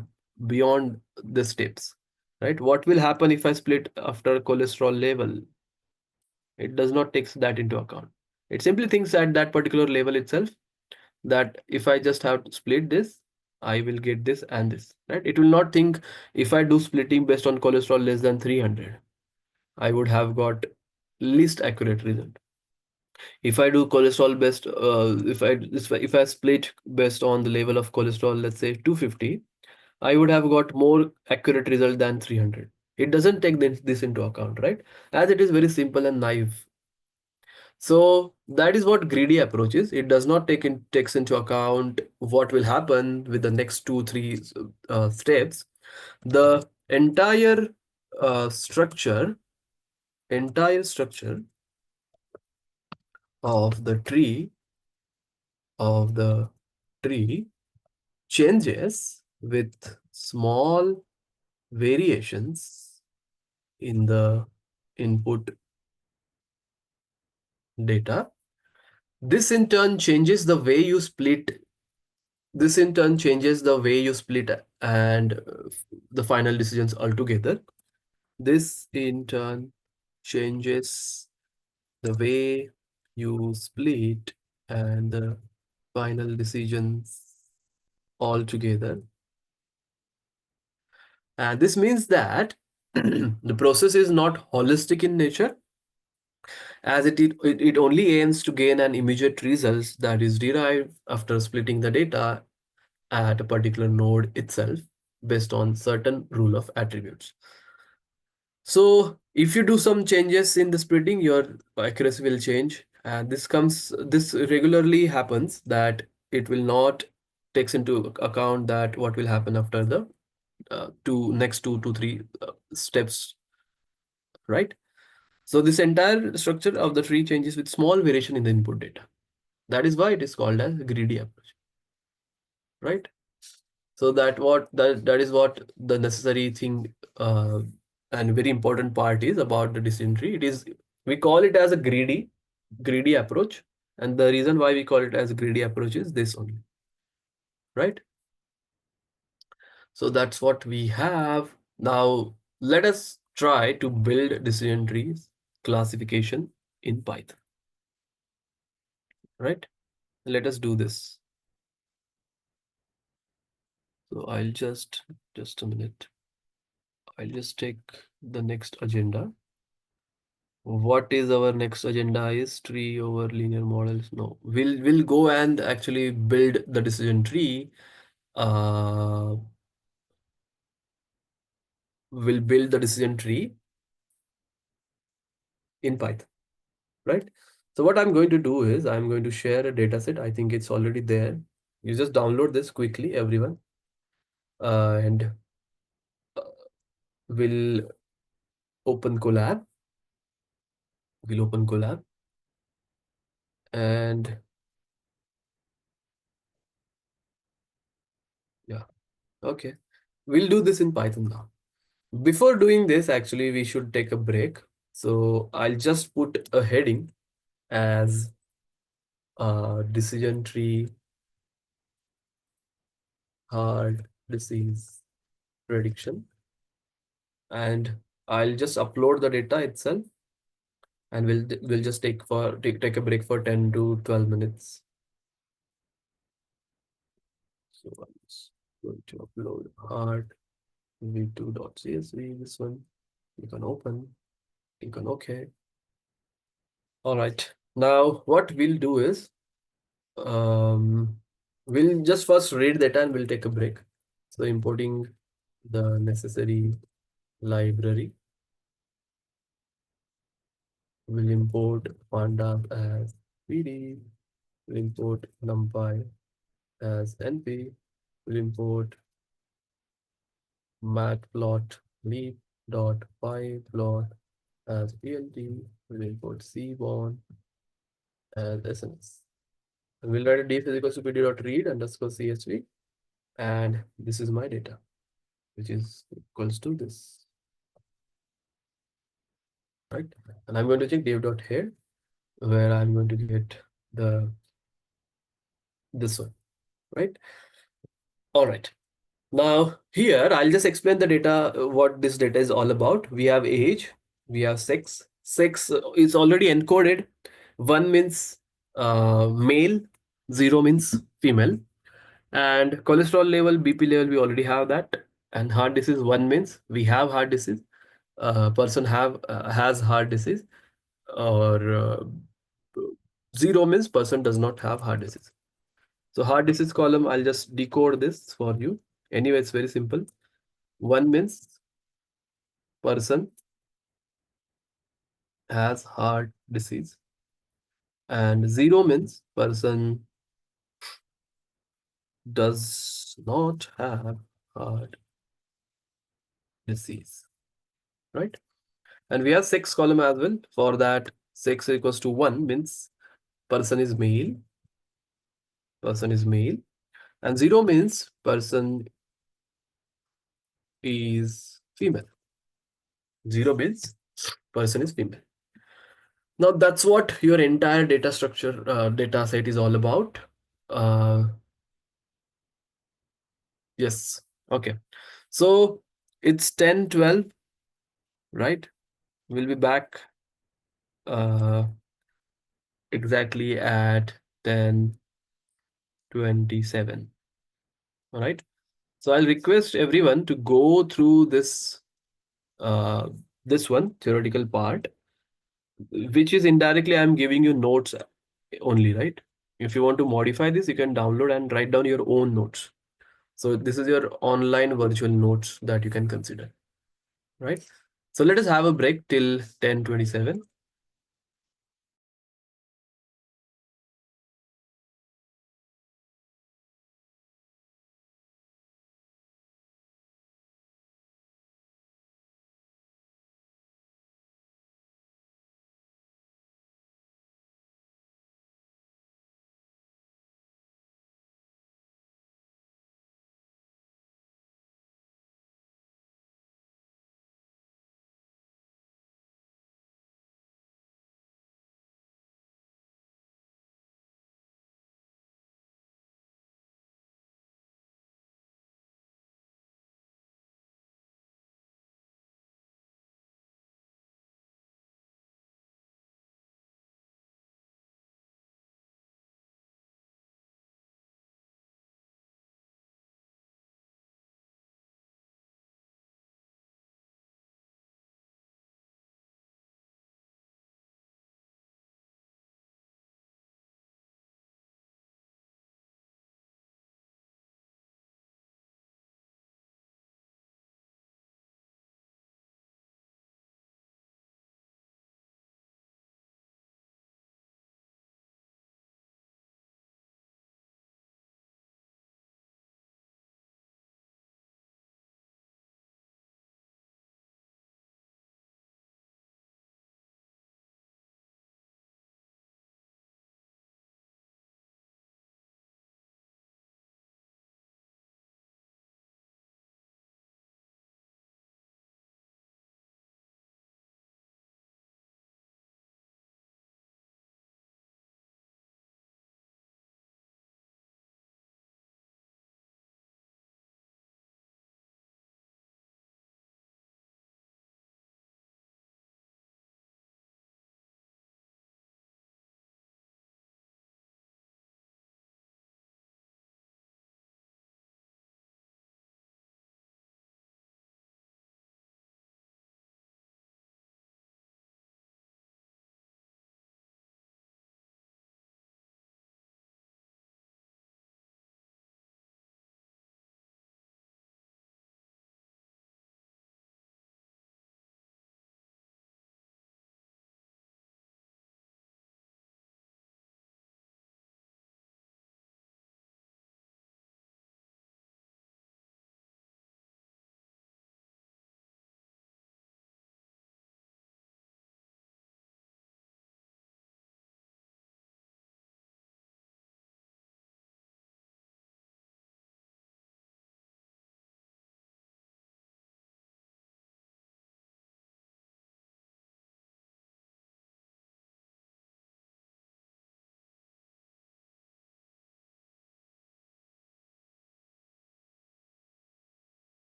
beyond the steps, right? What will happen if I split after cholesterol level? It does not take that into account. It simply thinks at that particular level itself that if I just have to split this, I will get this and this, right? It will not think if I do splitting based on cholesterol less than 300, I would have got least accurate result. If I do cholesterol based, if I split based on the level of cholesterol, let's say 250, I would have got more accurate result than 300. It doesn't take this into account, right? As it is very simple and naive. So that is what greedy approach is. It does not takes into account what will happen with the next 2 3 steps. The uh, structure entire structure of the the tree changes with small variations in the input data. This in turn changes the way you split. This in turn changes the way you split and the final decisions altogether. This in turn changes the way you split and the final decisions altogether. And this means that the process is not holistic in nature, as it only aims to gain an immediate result that is derived after splitting the data at a particular node itself based on certain rule of attributes. So if you do some changes in the splitting, your accuracy will change. And this regularly happens, that it will not takes into account that what will happen after the next 2 to 3 steps, right? So this entire structure of the tree changes with small variation in the input data. That is why it is called as greedy approach, right? So that is what the necessary thing and very important part is about the decision tree. It is, we call it as a greedy approach, and the reason why we call it as a greedy approach is this only, right? So that's what we have. Now let us try to build decision trees classification in Python, right? Let us do this. So just a minute. I'll just take the next agenda. What is our next agenda is tree over linear models. No, we'll go and actually build the decision tree. Uh, we'll build the decision tree in Python, right? So what I'm going to do is I'm going to share a data set. I think it's already there. You just download this quickly, everyone, and uh, we'll open Colab. We'll open Colab and yeah, okay. We'll do this in Python now. Before doing this, actually, we should take a break. So I'll just put a heading as decision tree hard disease prediction. And I'll just upload the data itself, and we'll just take a break for 10 to 12 minutes. So I'm just going to upload hard v2.csv. This one. Click on open. Click on OK. All right. Now what we'll do is we'll just first read data and we'll take a break. So importing the necessary library. We'll import pandas as pd. We'll import numpy as np. We'll import matplotlib dot py plot as plt. We'll import cbon as sns. And we'll write a def is equals to pd dot read underscore csv. And this is my data, which is equals to this, right? And I'm going to check def dot here, where I'm going to get this one, right? All right. Now here, I'll just explain the data, what this data is all about. We have age, we have sex. Sex is already encoded. 1 means male, 0 means female. And cholesterol level, BP level, we already have that. And heart disease, 1 means we have heart disease. Person has heart disease, or 0 means person does not have heart disease. So heart disease column, I'll just decode this for you. Anyway, it's very simple. 1 means person has heart disease, and 0 means person does not have heart disease, right? And we have sex column as well. For that, sex equals to 1 means person is male, and 0 means person is female. 0 means person is female. Now that's what your entire data structure, data set is all about. Uh, yes. Okay. So it's 10:12, right? We'll be back exactly at 10:27. All right. So I'll request everyone to go through uh, this one theoretical part, which is indirectly I'm giving you notes only, right? If you want to modify this, you can download and write down your own notes. So this is your online virtual notes that you can consider, right? So let us have a break till 10:27.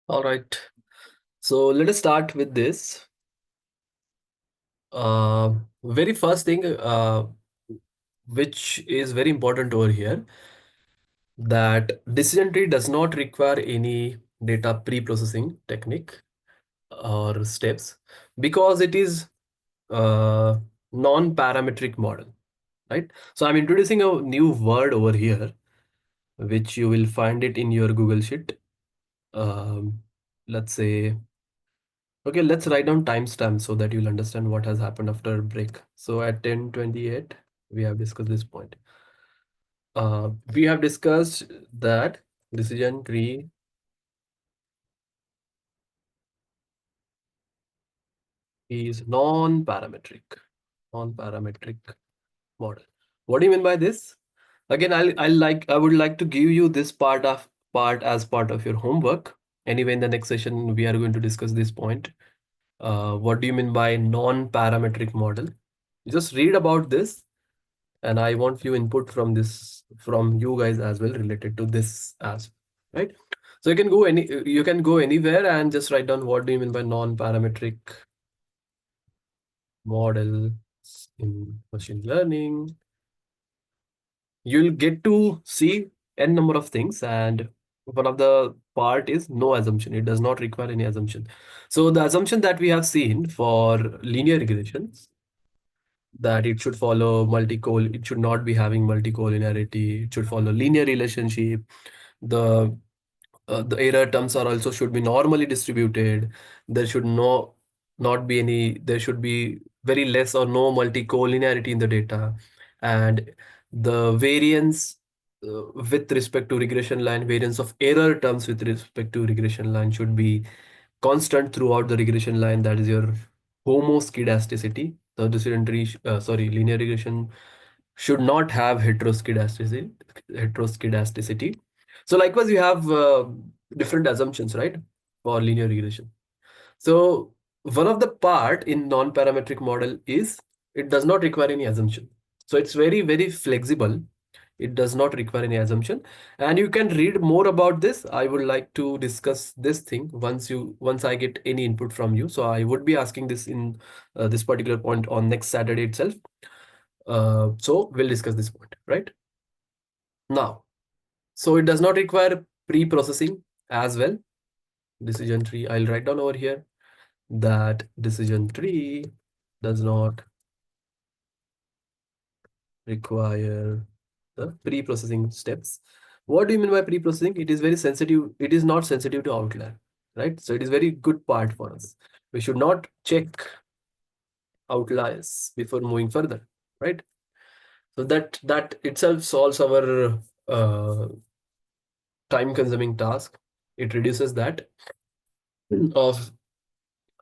All right. So let us start with this. Very first thing, which is very important over here, that decision tree does not require any data pre-processing technique or steps because it is a non-parametric model, right? So I'm introducing a new word over here, which you will find it in your Google Sheet. Let's say, okay, let's write down timestamp so that you'll understand what has happened after break. So at 10:28, we have discussed this point. We have discussed that decision tree is non-parametric model. What do you mean by this? Again, I would like to give you this part as part of your homework. Anyway, in the next session, we are going to discuss this point. What do you mean by non-parametric model? Just read about this, and I want few input from this from you guys as well related to this as right. So you can go anywhere and just write down what do you mean by non-parametric model in machine learning. You'll get to see n number of things, and one of the part is no assumption. It does not require any assumption. So the assumption that we have seen for linear regressions, that it should follow multi-col, it should not be having multicollinearity, it should follow linear relationship. The the error terms are also should be normally distributed. There should not be any, there should be very less or no multicollinearity in the data. And the variance with respect to regression line, variance of error terms with respect to regression line should be constant throughout the regression line. That is your homoskedasticity. The decision tree, linear regression should not have heteroskedasticity. So likewise, you have different assumptions, right, for linear regression. So one of the part in non-parametric model is it does not require any assumption. So it's very, very flexible. It does not require any assumption. And you can read more about this. I would like to discuss this thing once I get any input from you. So I would be asking this in this particular point on next Saturday itself. So we'll discuss this point, right? Now, so it does not require pre-processing as well. Decision tree, I'll write down over here that decision tree does not require the pre-processing steps. What do you mean by pre-processing? It is very sensitive. It is not sensitive to outlier, right? So it is very good part for us. We should not check outliers before moving further, right? So that itself solves our time-consuming task. It reduces that of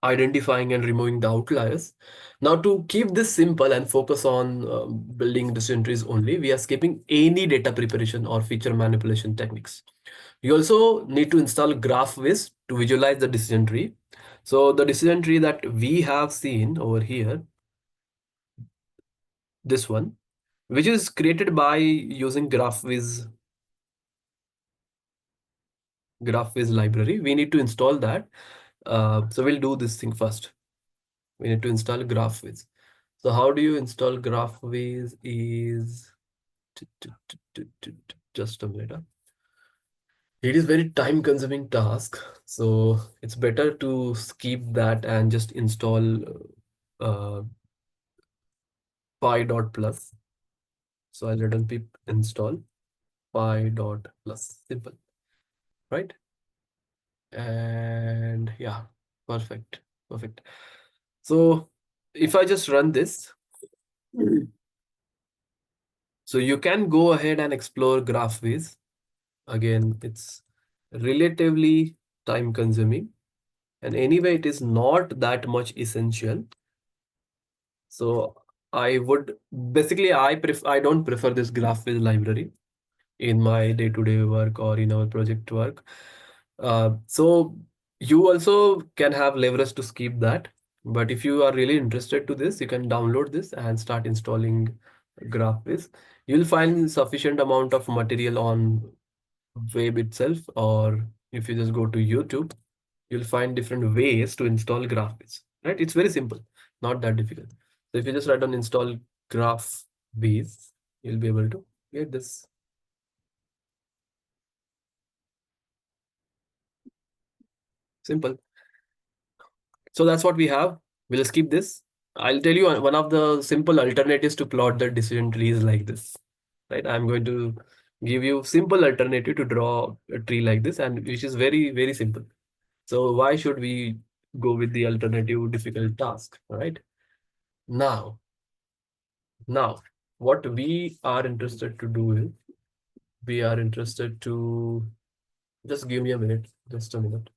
identifying and removing the outliers. Now, to keep this simple and focus on building decision trees only, we are skipping any data preparation or feature manipulation techniques. You also need to install GraphViz to visualize the decision tree. So the decision tree that we have seen over here, this one, which is created by using GraphViz library. We need to install that. So we'll do this thing first. We need to install GraphViz. So how do you install GraphViz is just a minute. It is very time consuming task. So it's better to skip that and just install py.plus. So I'll return pip install py.plus, simple, right? And yeah, perfect, perfect. So if I just run this, so you can go ahead and explore GraphViz. Again, it's relatively time consuming, and anyway, it is not that much essential. So I would basically, I don't prefer this GraphViz library in my day-to-day work or in our project work. So you also can have leverage to skip that. But if you are really interested to this, you can download this and start installing GraphViz. You'll find sufficient amount of material on web itself, or if you just go to YouTube, you'll find different ways to install GraphBase, right? It's very simple, not that difficult. So if you just write down install GraphBase, you'll be able to get this. Simple. So that's what we have. We'll skip this. I'll tell you one of the simple alternatives to plot the decision trees like this, right? I'm going to give you simple alternative to draw a tree like this, and which is very, very simple. So why should we go with the alternative difficult task, right? Now, now, what we are interested to do is we are interested to just give me a minute, just a minute.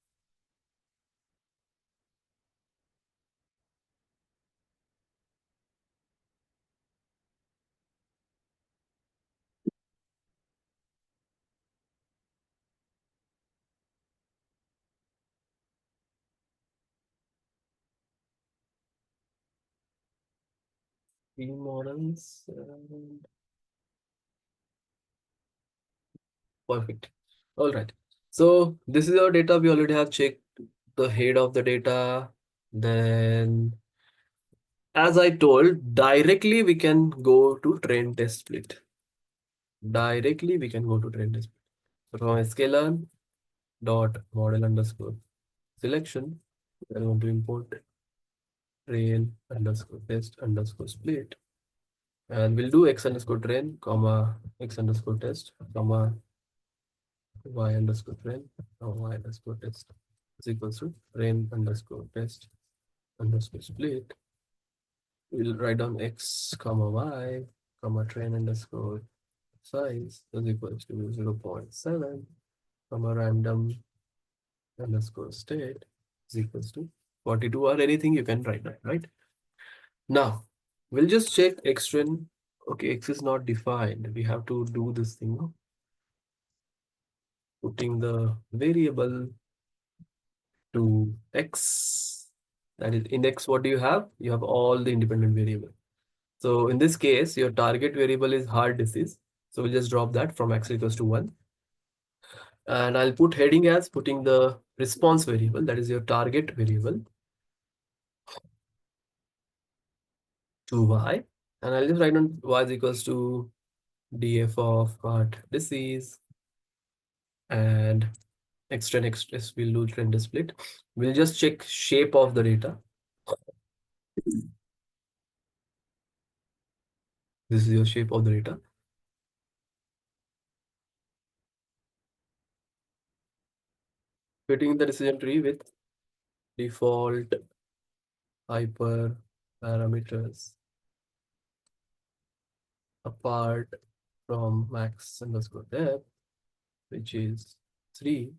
Tree models, perfect. All right. So this is our data. We already have checked the head of the data. Then, as I told, directly we can go to train test split. Directly we can go to train test split. So from scalar dot model underscore selection, we're going to import train underscore test underscore split. And we'll do x underscore train, comma x underscore test, comma y underscore train, y underscore test is equals to train underscore test underscore split. We'll write down x comma y comma train underscore size is equals to 0.7 comma random underscore state is equals to 42 or anything you can write that, right? Now we'll just check x train. Okay, x is not defined. We have to do this thing, no? Putting the variable to x, that is index. What do you have? You have all the independent variable. So in this case, your target variable is heart disease. So we'll just drop that from x equals to 1. And I'll put heading as putting the response variable, that is your target variable, to y. And I'll just write on y is equals to df of heart disease, and x trend x will do trend split. We'll just check shape of the data. This is your shape of the data. Fitting the decision tree with default hyper parameters apart from max underscore depth, which is 3,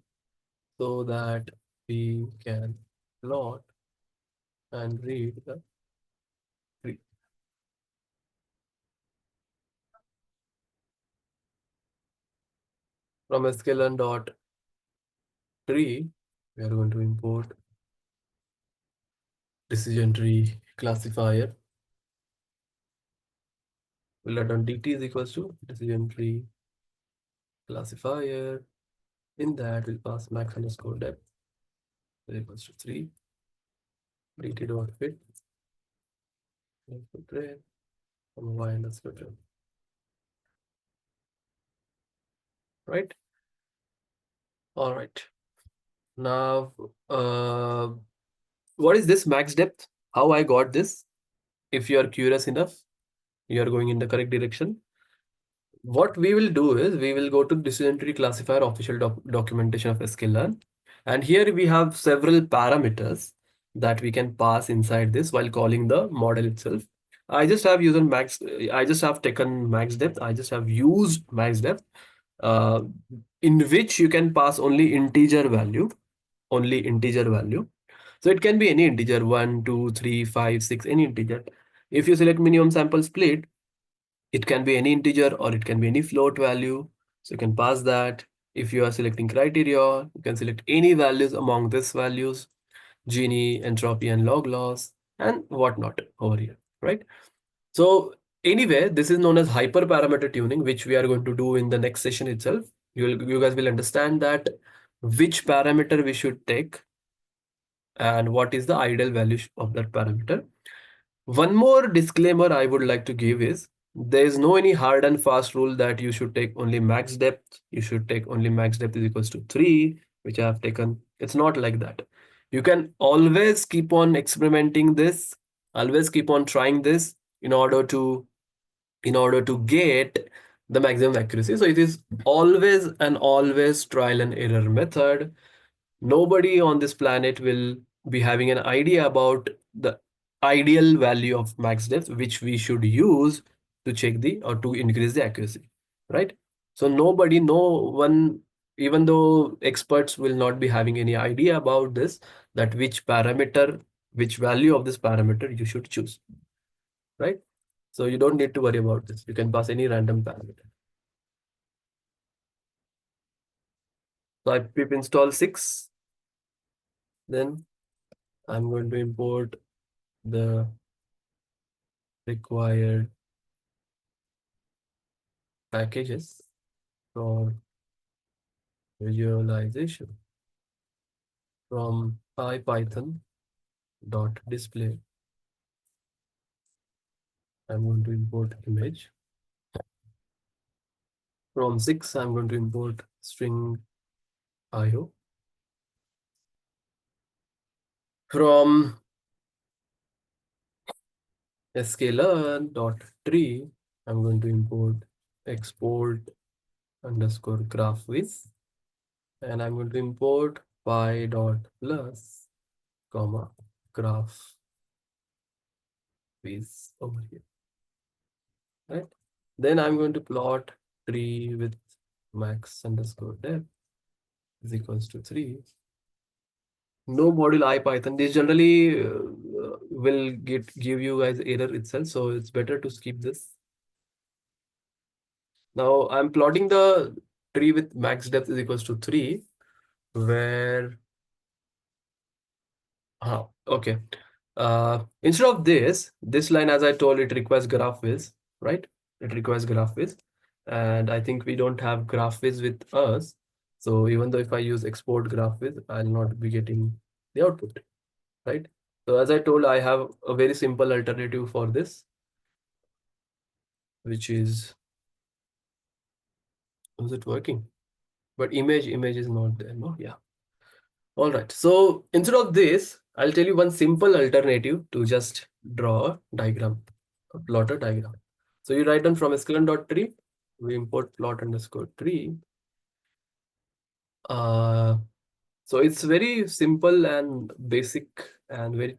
so that we can plot and read the tree. From sklearn dot tree, we are going to import decision tree classifier. We'll write down dt is equals to decision tree classifier. In that, we'll pass max underscore depth is equals to 3. dt dot fit train from y underscore train. Right? All right. Now, what is this max depth? How I got this? If you are curious enough, you are going in the correct direction. What we will do is we will go to decision tree classifier official documentation of sklearn. And here we have several parameters that we can pass inside this while calling the model itself. I just have used max. I just have taken max depth. I just have used max depth, uh, in which you can pass only integer value, only integer value. So it can be any integer, 1, 2, 3, 5, 6, any integer. If you select minimum sample split, it can be any integer or it can be any float value. So you can pass that. If you are selecting criteria, you can select any values among these values, Gini, entropy, and log loss, and whatnot over here, right? So anyway, this is known as hyperparameter tuning, which we are going to do in the next session itself. You guys will understand that which parameter we should take and what is the ideal value of that parameter. One more disclaimer I would like to give is there is no any hard and fast rule that you should take only max depth. You should take only max depth is equals to 3, which I have taken. It's not like that. You can always keep on experimenting this, always keep on trying this in order to get the maximum accuracy. So it is always and always trial and error method. Nobody on this planet will be having an idea about the ideal value of max depth which we should use to check the or to increase the accuracy, right? So nobody, no one, even though experts will not be having any idea about this, that which parameter, which value of this parameter you should choose, right? So you don't need to worry about this. You can pass any random parameter. So I pip install 6. Then I'm going to import the required packages for visualization from ipython.display. I'm going to import image. From 6, I'm going to import string IO. From sklearn.tree, I'm going to import export underscore graph with, and I'm going to import py.plus comma graph with over here, right? Then I'm going to plot tree with max underscore depth is equals to 3. No module IPython. This generally will give you guys error itself, so it's better to skip this. Now I'm plotting the tree with max depth is equals to 3, where okay. Instead of this line, as I told, it requires graph viz, right? It requires graph viz, and I think we don't have graph viz with us. So even though if I use export graph viz, I'll not be getting the output, right? So as I told, I have a very simple alternative for this, which is it working? But image is not there, no? Yeah. All right. So instead of this, I'll tell you one simple alternative to just draw a diagram, plot a diagram. So you write down from sklearn.tree, we import plot underscore tree. So it's very simple and basic and very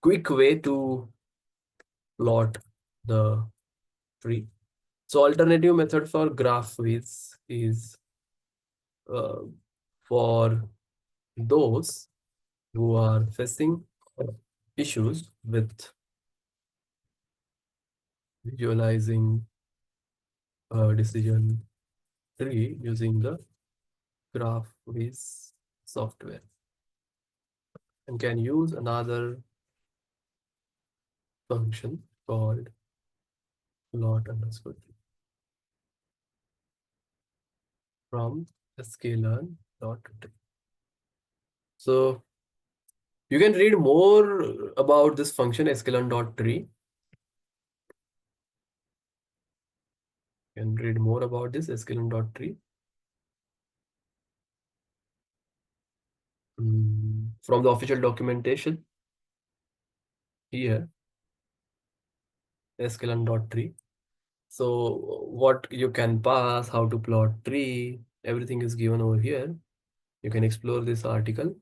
quick way to plot the tree. So alternative method for graph is uh, for those who are facing issues with visualizing a decision tree using the GraphViz software, and can use another function called plot underscore tree from sklearn.tree. So you can read more about this function sklearn.tree. You can read more about this sklearn.tree from the official documentation here, sklearn.tree. So what you can pass, how to plot tree, everything is given over here. You can explore this article.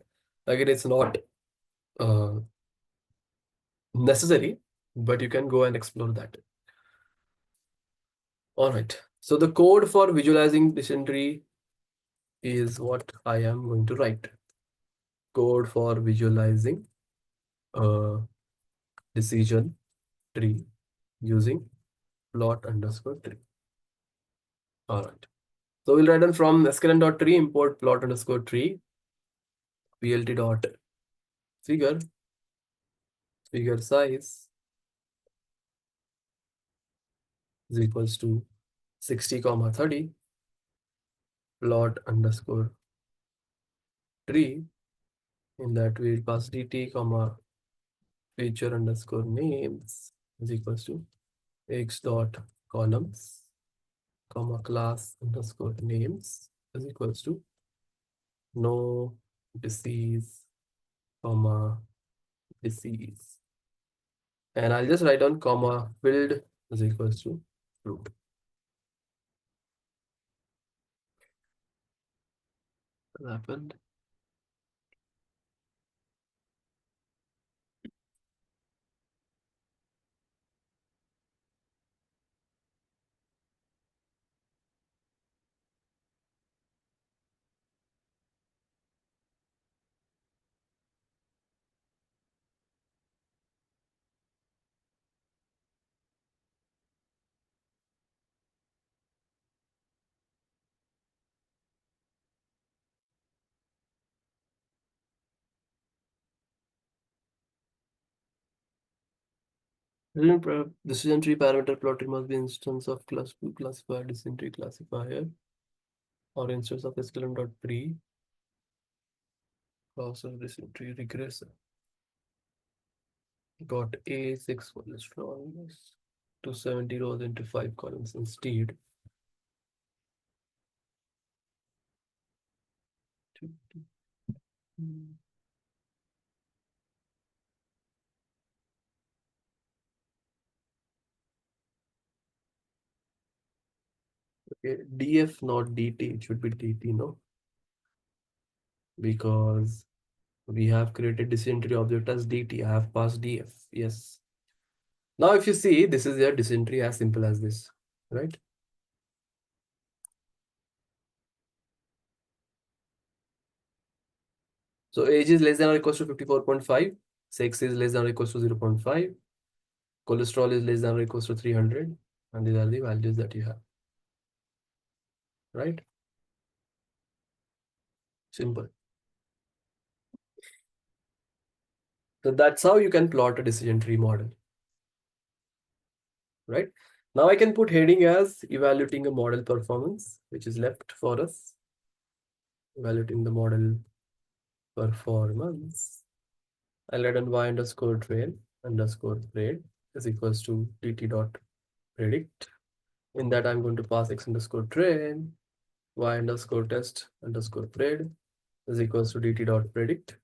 Again, it's not uh, necessary, but you can go and explore that. All right. So the code for visualizing decision tree is what I am going to write. Code for visualizing a decision tree using plot underscore tree. All right. So we'll write down from sklearn.tree import plot underscore tree plt dot figure size is equals to 60 comma 30 plot underscore tree In that we'll pass dt comma feature underscore names is equals to x dot columns comma class underscore names is equals to no disease comma disease. And I'll just write down comma filled is equals to true. What happened? Decision tree parameter plotted must be instance of class 2 classifier, decision tree classifier, or instance of sklearn.pre class of decision tree regressor. Got A6 cholesterol, 270 rows into 5 columns instead. Okay, DF not DT, it should be DT, no? Because we have created decision tree object as DT. I have passed DF. Yes. Now, if you see, this is your decision tree as simple as this, right? So age is less than or equals to 54.5. Sex is less than or equals to 0.5. Cholesterol is less than or equals to 300. And these are the values that you have, right? Simple. So that's how you can plot a decision tree model, right? Now I can put heading as evaluating a model performance, which is left for us. Evaluating the model performance. I'll add on y underscore train underscore grade is equals to dt dot predict. In that I'm going to pass x underscore train, y underscore test underscore grade is equals to dt dot predict.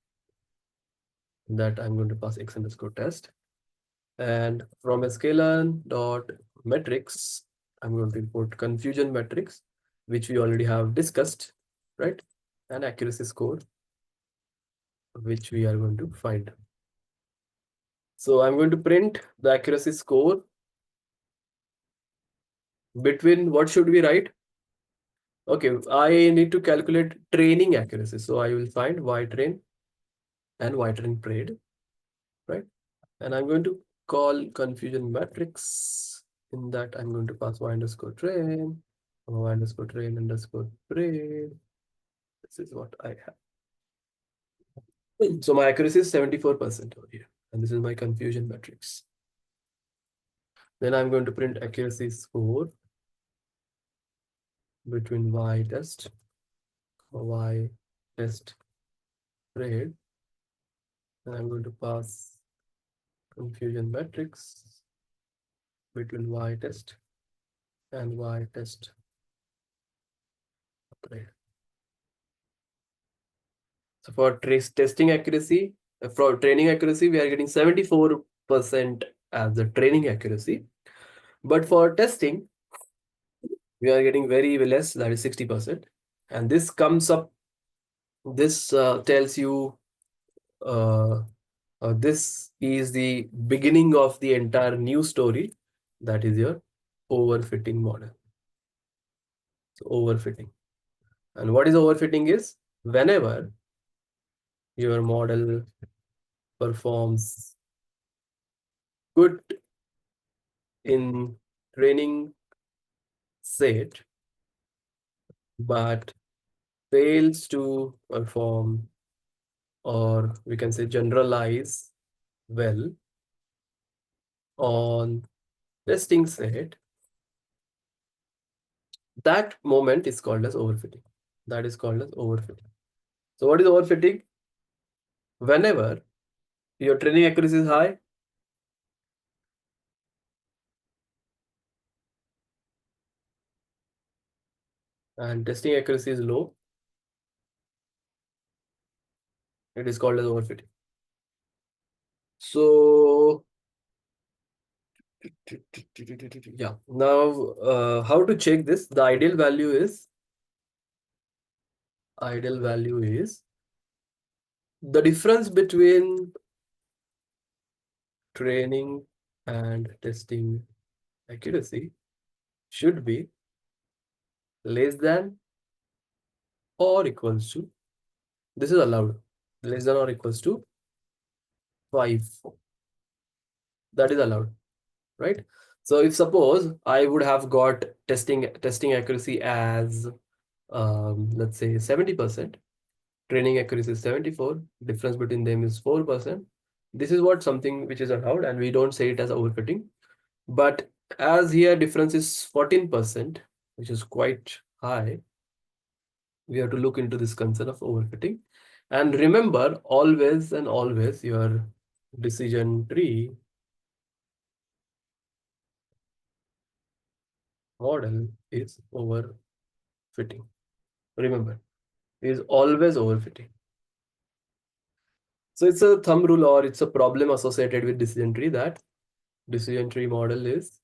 In that I'm going to pass x underscore test. And from a scalar dot metrics, I'm going to import confusion metrics, which we already have discussed, right? And accuracy score, which we are going to find. So I'm going to print the accuracy score between what should we write? Okay, I need to calculate training accuracy. So I will find y train and y train parade, right? And I'm going to call confusion matrix. In that, I'm going to pass y underscore train, y underscore train underscore parade. This is what I have. So my accuracy is 74% over here. And this is my confusion matrix. Then I'm going to print accuracy score between y test, y test parade. And I'm going to pass confusion matrix between y test and y test parade. So for testing accuracy, for training accuracy, we are getting 74% as the training accuracy. But for testing, we are getting very less, that is 60%. And this comes up, this tells you, this is the beginning of the entire new story. That is your overfitting model. So overfitting. And what is overfitting is whenever your model performs good in training set, but fails to perform, or we can say generalize well on testing set, that moment is called as overfitting. That is called as overfitting. So what is overfitting? whenever your training accuracy is high and testing accuracy is low, it is called as overfitting. So yeah, now how to check this? The ideal value is the difference between training and testing accuracy should be less than or equals to, this is allowed, less than or equals to 5. That is allowed, right? So if suppose I would have got testing accuracy as let's say 70%, training accuracy is 74, difference between them is 4%. This is what something which is allowed, and we don't say it as overfitting. But as here difference is 14%, which is quite high, we have to look into this concern of overfitting. And remember, always and always your decision tree model is overfitting. Remember, it is always overfitting. So it's a thumb rule or it's a problem associated with decision tree, that decision tree model is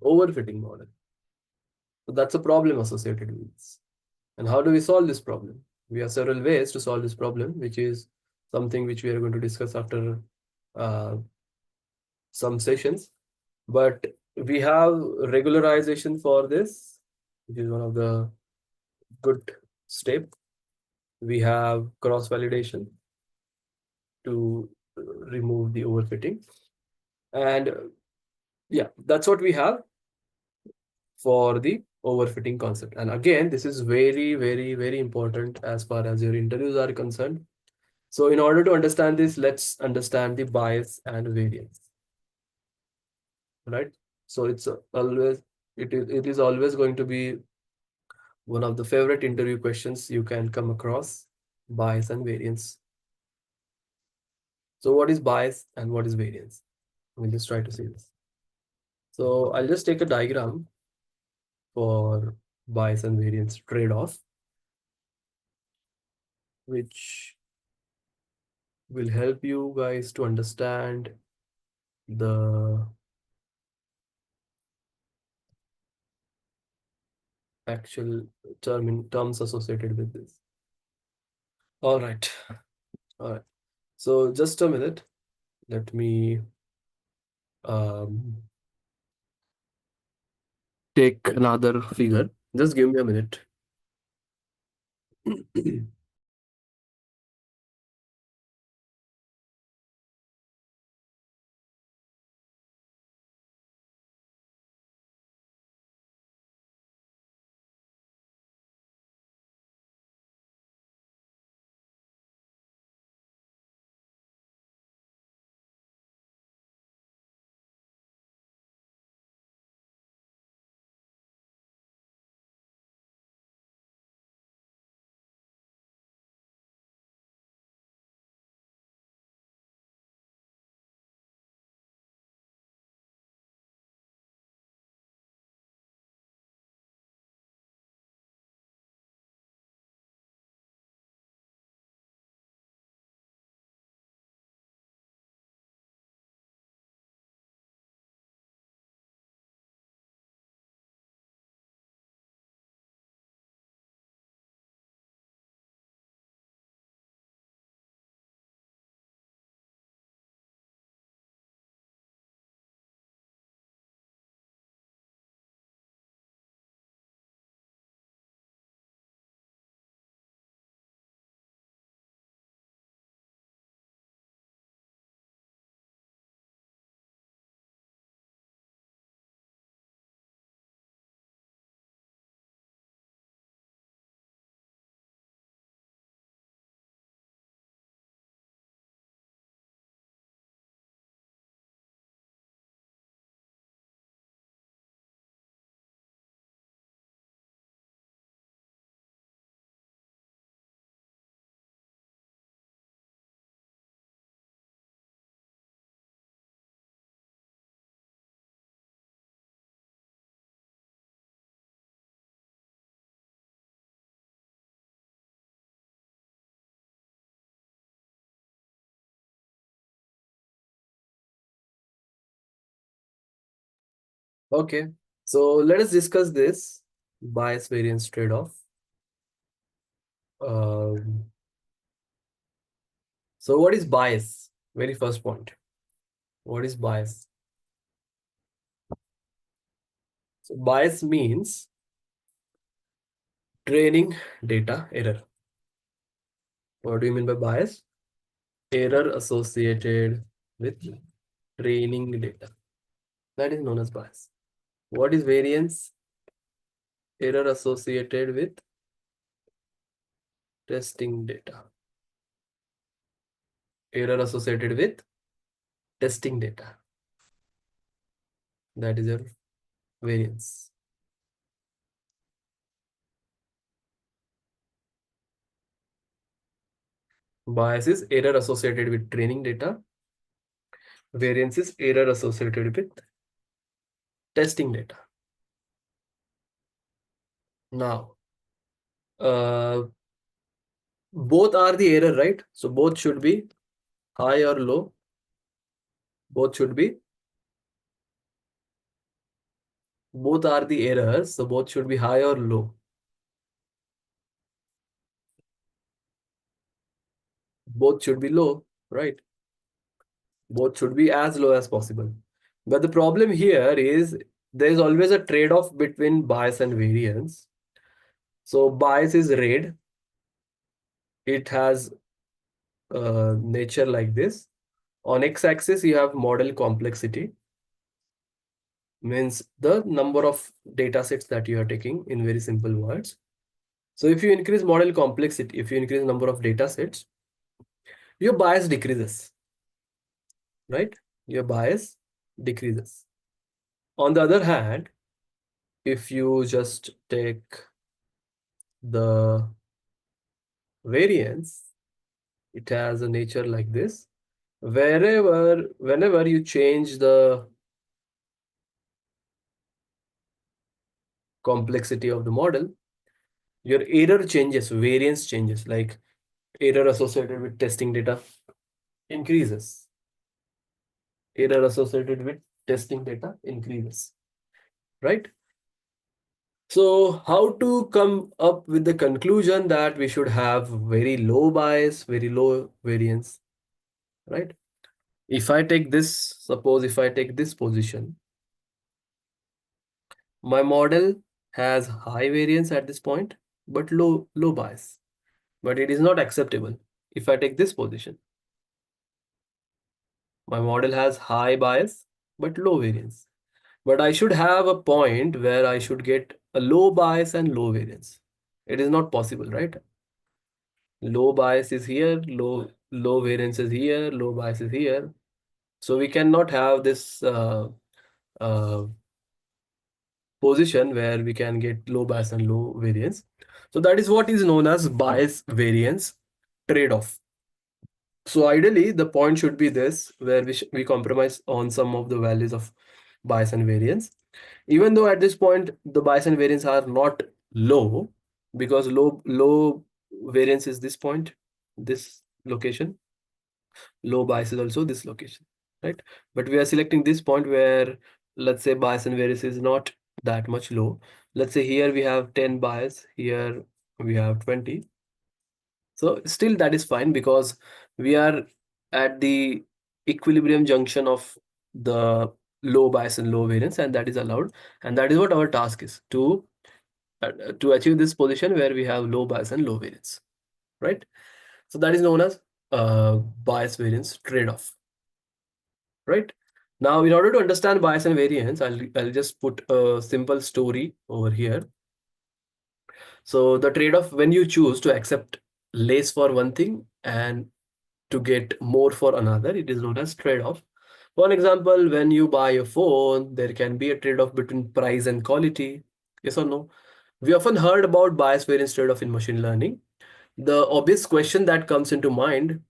overfitting model. So that's a problem associated with this. And how do we solve this problem? We have several ways to solve this problem, which is something which we are going to discuss after uh, some sessions. But we have regularization for this, which is one of the good step. We have cross validation to remove the overfitting. And yeah, that's what we have for the overfitting concept. And again, this is very, very, very important as far as your interviews are concerned. So in order to understand this, let's understand the bias and variance, right? So it's always, it is always going to be one of the favorite interview questions you can come across, bias and variance. So what is bias and what is variance? We'll just try to see this. So I'll just take a diagram for bias and variance trade-off, which will help you guys to understand the actual terms associated with this. All right. All right. So just a minute. Let me um, take another figure. Just give me a minute. Okay. So let us discuss this bias variance trade-off. Um, so what is bias? Very first point. What is bias? So bias means training data error. What do you mean by bias? Error associated with training data. That is known as bias. What is variance? Error associated with testing data. Error associated with testing data. That is your variance. Bias is error associated with training data. Variance is error associated with testing data. Now, uh, both are the error, right? So both should be high or low. Both should be, both are the errors. So both should be high or low. Both should be low, right? Both should be as low as possible. But the problem here is there is always a trade-off between bias and variance. So bias is red. It has nature like this. On x-axis, you have model complexity, means the number of data sets that you are taking in very simple words. So if you increase model complexity, if you increase number of data sets, your bias decreases, right? Your bias decreases. On the other hand, if you just take the variance, it has a nature like this. Whenever you change the complexity of the model, your error changes, variance changes, like error associated with testing data increases. Error associated with testing data increases, right? So how to come up with the conclusion that we should have very low bias, very low variance, right? If I take this, suppose if I take this position, my model has high variance at this point, but low bias. But it is not acceptable. If I take this position, my model has high bias, but low variance. But I should have a point where I should get a low bias and low variance. It is not possible, right? Low bias is here, low variance is here, low bias is here. So we cannot have this uh, position where we can get low bias and low variance. So that is what is known as bias variance trade-off. So ideally, the point should be this, where we compromise on some of the values of bias and variance. Even though at this point, the bias and variance are not low, because low variance is this point, this location. Low bias is also this location, right? But we are selecting this point where, let's say, bias and variance is not that much low. Let's say here we have 10 bias, here we have 20. So still that is fine because we are at the equilibrium junction of the low bias and low variance, and that is allowed. And that is what our task is to achieve this position where we have low bias and low variance, right? So that is known as bias variance trade-off, right? Now, in order to understand bias and variance, I'll just put a simple story over here. So the trade-off when you choose to accept less for one thing and to get more for another, it is known as trade-off. For example, when you buy a phone, there can be a trade-off between price and quality. Yes or no? We often heard about bias variance trade-off in machine learning. The obvious question that comes into mind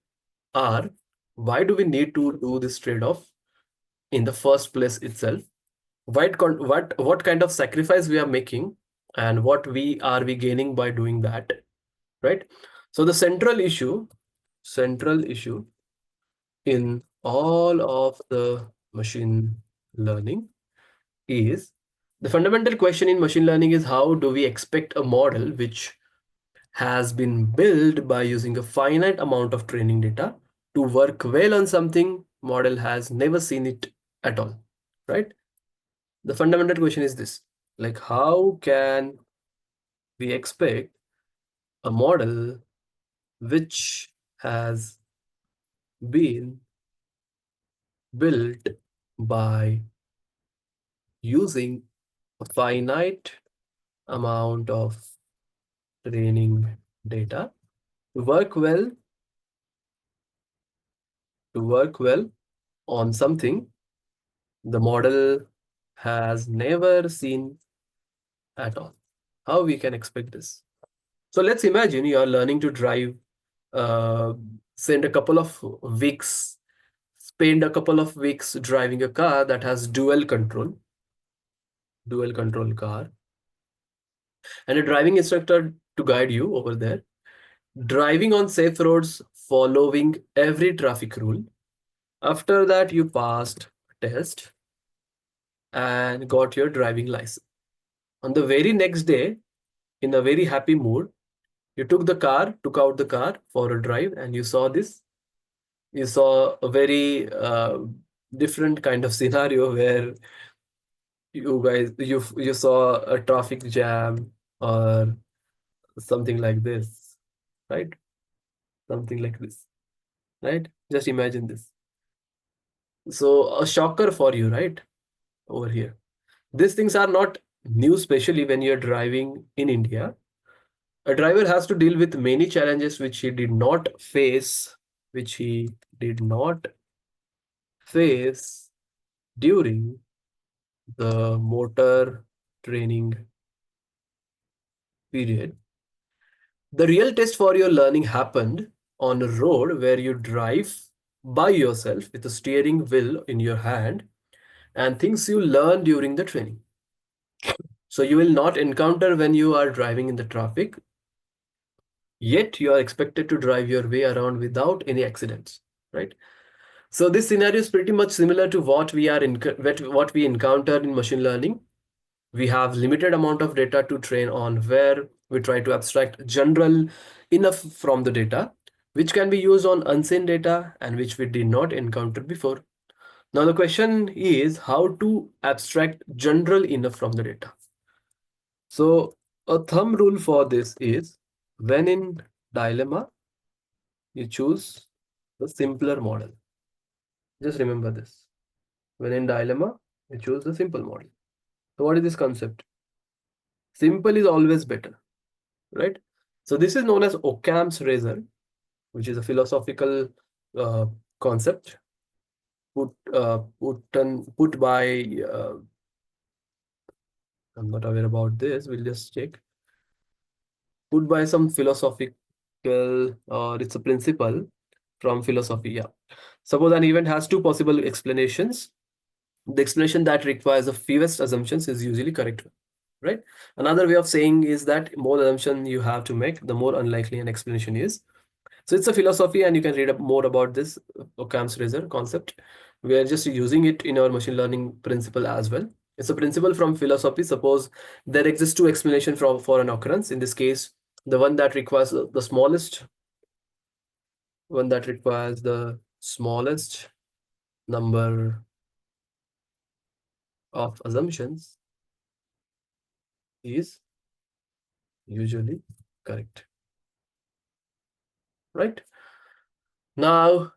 are, why do we need to do this trade-off in the first place itself? What kind of sacrifice we are making, and what we gaining by doing that, right? So the central issue in all of the machine learning is the fundamental question in machine learning is how do we expect a model which has been built by using a finite amount of training data to work well on something model has never seen it at all, right? The fundamental question is this, like how can we expect a model which has been built by using a finite amount of training data to work well on something the model has never seen at all. How we can expect this? So let's imagine you are learning to drive, uh, spend a couple of weeks, spend a couple of weeks driving a car that has dual control car, and a driving instructor to guide you over there, driving on safe roads, following every traffic rule. After that, you passed test and got your driving license. On the very next day, in a very happy mood, you took out the car for a drive, and you saw this. You saw a very different kind of scenario where you saw a traffic jam or something like this, right? Something like this, right? Just imagine this. So a shocker for you, right? Over here. These things are not new, especially when you're driving in India. A driver has to deal with many challenges which he did not face during the motor training period. The real test for your learning happened on a road where you drive by yourself with a steering wheel in your hand and things you learn during the training. So you will not encounter when you are driving in the traffic, yet you are expected to drive your way around without any accidents, right? So this scenario is pretty much similar to what we encounter in machine learning. We have limited amount of data to train on, where we try to abstract general enough from the data which can be used on unseen data and which we did not encounter before. Now the question is how to abstract general enough from the data. So a thumb rule for this is when in dilemma, you choose the simpler model. Just remember this. When in dilemma, you choose the simple model. So what is this concept? Simple is always better, right? So this is known as Occam's razor, which is a philosophical uh, concept put by I'm not aware about this. We'll just check. Put by some philosophical, or it's a principle from philosophy. Yeah. Suppose an event has two possible explanations. The explanation that requires the fewest assumptions is usually correct, right? Another way of saying is that more assumption you have to make, the more unlikely an explanation is. So it's a philosophy, and you can read up more about this Occam's razor concept. We are just using it in our machine learning principle as well. It's a principle from philosophy. Suppose there exists two explanations for an occurrence. In this case, the one that requires the smallest number of assumptions is usually correct, right? Now,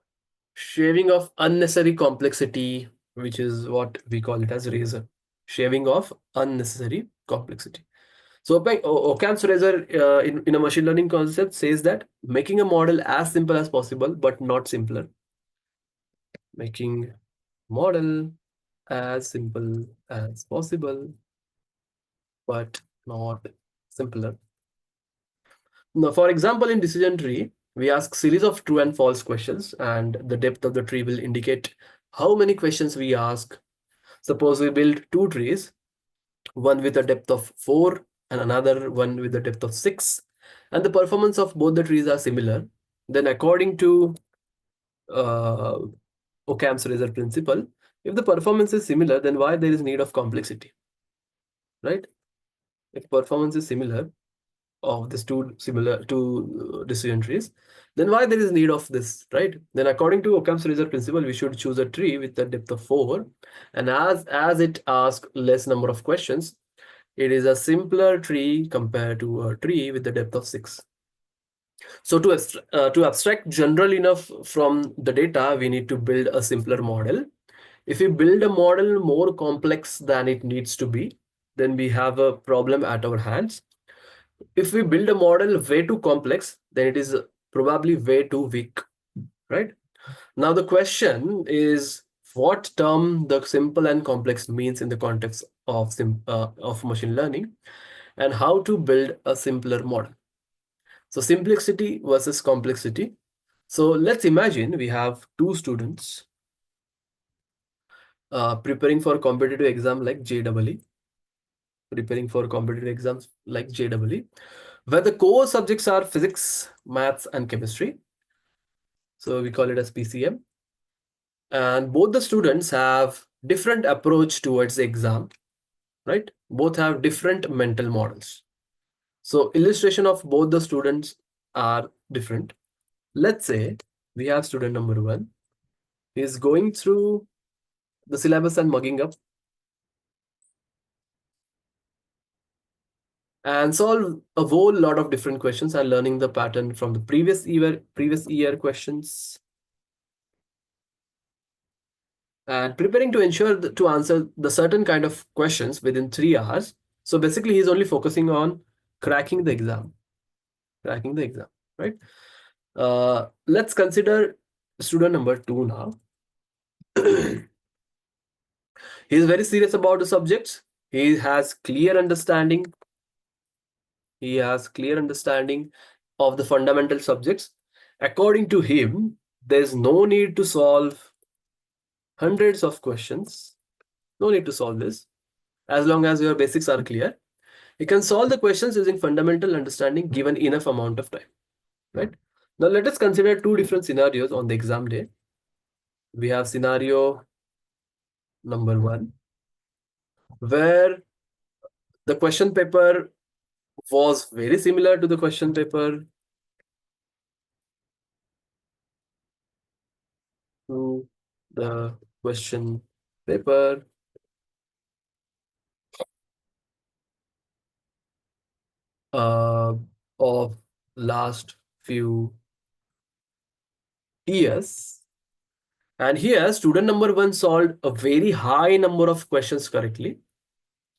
shaving off unnecessary complexity, which is what we call it as razor. Shaving off unnecessary complexity. So Occam's razor in a machine learning concept says that making a model as simple as possible, but not simpler. Making model as simple as possible, but not simpler. Now, for example, in decision tree, we ask series of true and false questions, and the depth of the tree will indicate how many questions we ask. Suppose we build two trees, one with a depth of 4 and another one with a depth of 6, and the performance of both the trees are similar. Then according to uh, Occam's razor principle, If the performance is similar, then why there is need of complexity, right? If performance is similar of these two decision trees, then why there is need of this, right? Then according to Occam's razor principle, we should choose a tree with a depth of 4, and as it asks less number of questions, it is a simpler tree compared to a tree with the depth of 6. So to abstract general enough from the data, we need to build a simpler model. If we build a model more complex than it needs to be, then we have a problem at our hands. If we build a model way too complex, then it is probably way too weak, right? Now the question is what term the simple and complex means in the context of machine learning, and how to build a simpler model. So simplicity versus complexity. So let's imagine we have two students preparing for competitive exam like JEE, preparing for competitive exams like JEE, where the core subjects are physics, maths, and chemistry. So we call it as PCM. And both the students have different approach towards the exam, right? Both have different mental models. So illustration of both the students are different. Let's say we have student number one. He is going through the syllabus and mugging up and solve a whole lot of different questions and learning the pattern from the previous year questions and preparing to ensure to answer the certain kind of questions within 3 hours. So basically, he's only focusing on cracking the exam, cracking the exam, right? Let's consider student number two now. He is very serious about the subjects. He has clear understanding. He has clear understanding of the fundamental subjects. According to him, there's no need to solve hundreds of questions. No need to solve this as long as your basics are clear. You can solve the questions using fundamental understanding given enough amount of time, right? Now let us consider two different scenarios on the exam day. We have scenario number one, where the question paper was very similar to the question paper to the question paper uh, of last few years. And here, student number one solved a very high number of questions correctly.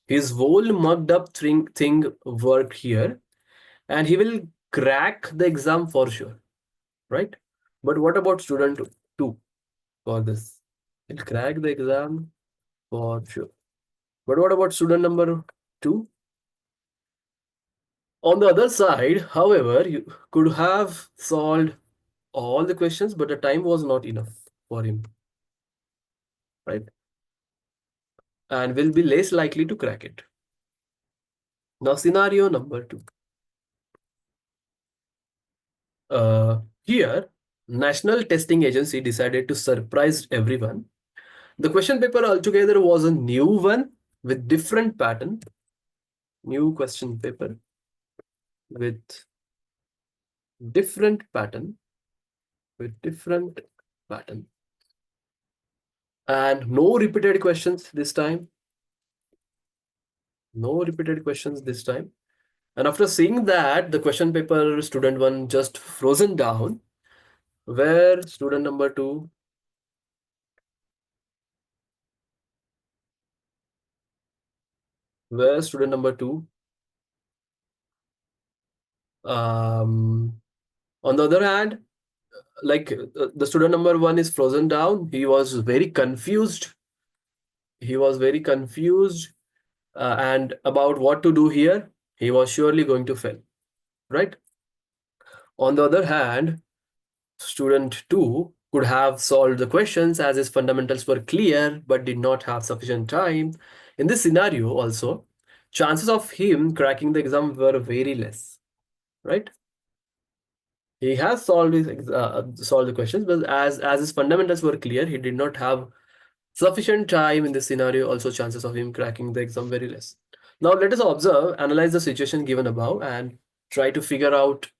His whole mugged up thing worked here, and he will crack the exam for sure, right? But what about student two for this? He'll crack the exam for sure. But what about student number two? On the other side, however, you could have solved all the questions, but the time was not enough for him, right? And will be less likely to crack it. Now, scenario number two. Here, National Testing Agency decided to surprise everyone. The question paper altogether was a new one with different pattern. New question paper with different pattern, with different pattern. And no repeated questions this time. No repeated questions this time. And after seeing that, the question paper student one just frozen down, where student number two, where student number two, um, on the other hand, like the student number one is frozen down. He was very confused. He was very confused and about what to do here. He was surely going to fail, right? On the other hand, student 2 could have solved the questions as his fundamentals were clear but did not have sufficient time. In this scenario, also, chances of him cracking the exam were very less, right? He has solved solved the questions, but as his fundamentals were clear, he did not have Sufficient time in this scenario, also chances of him cracking the exam very less. Now let us observe, analyze the situation given above and try to figure out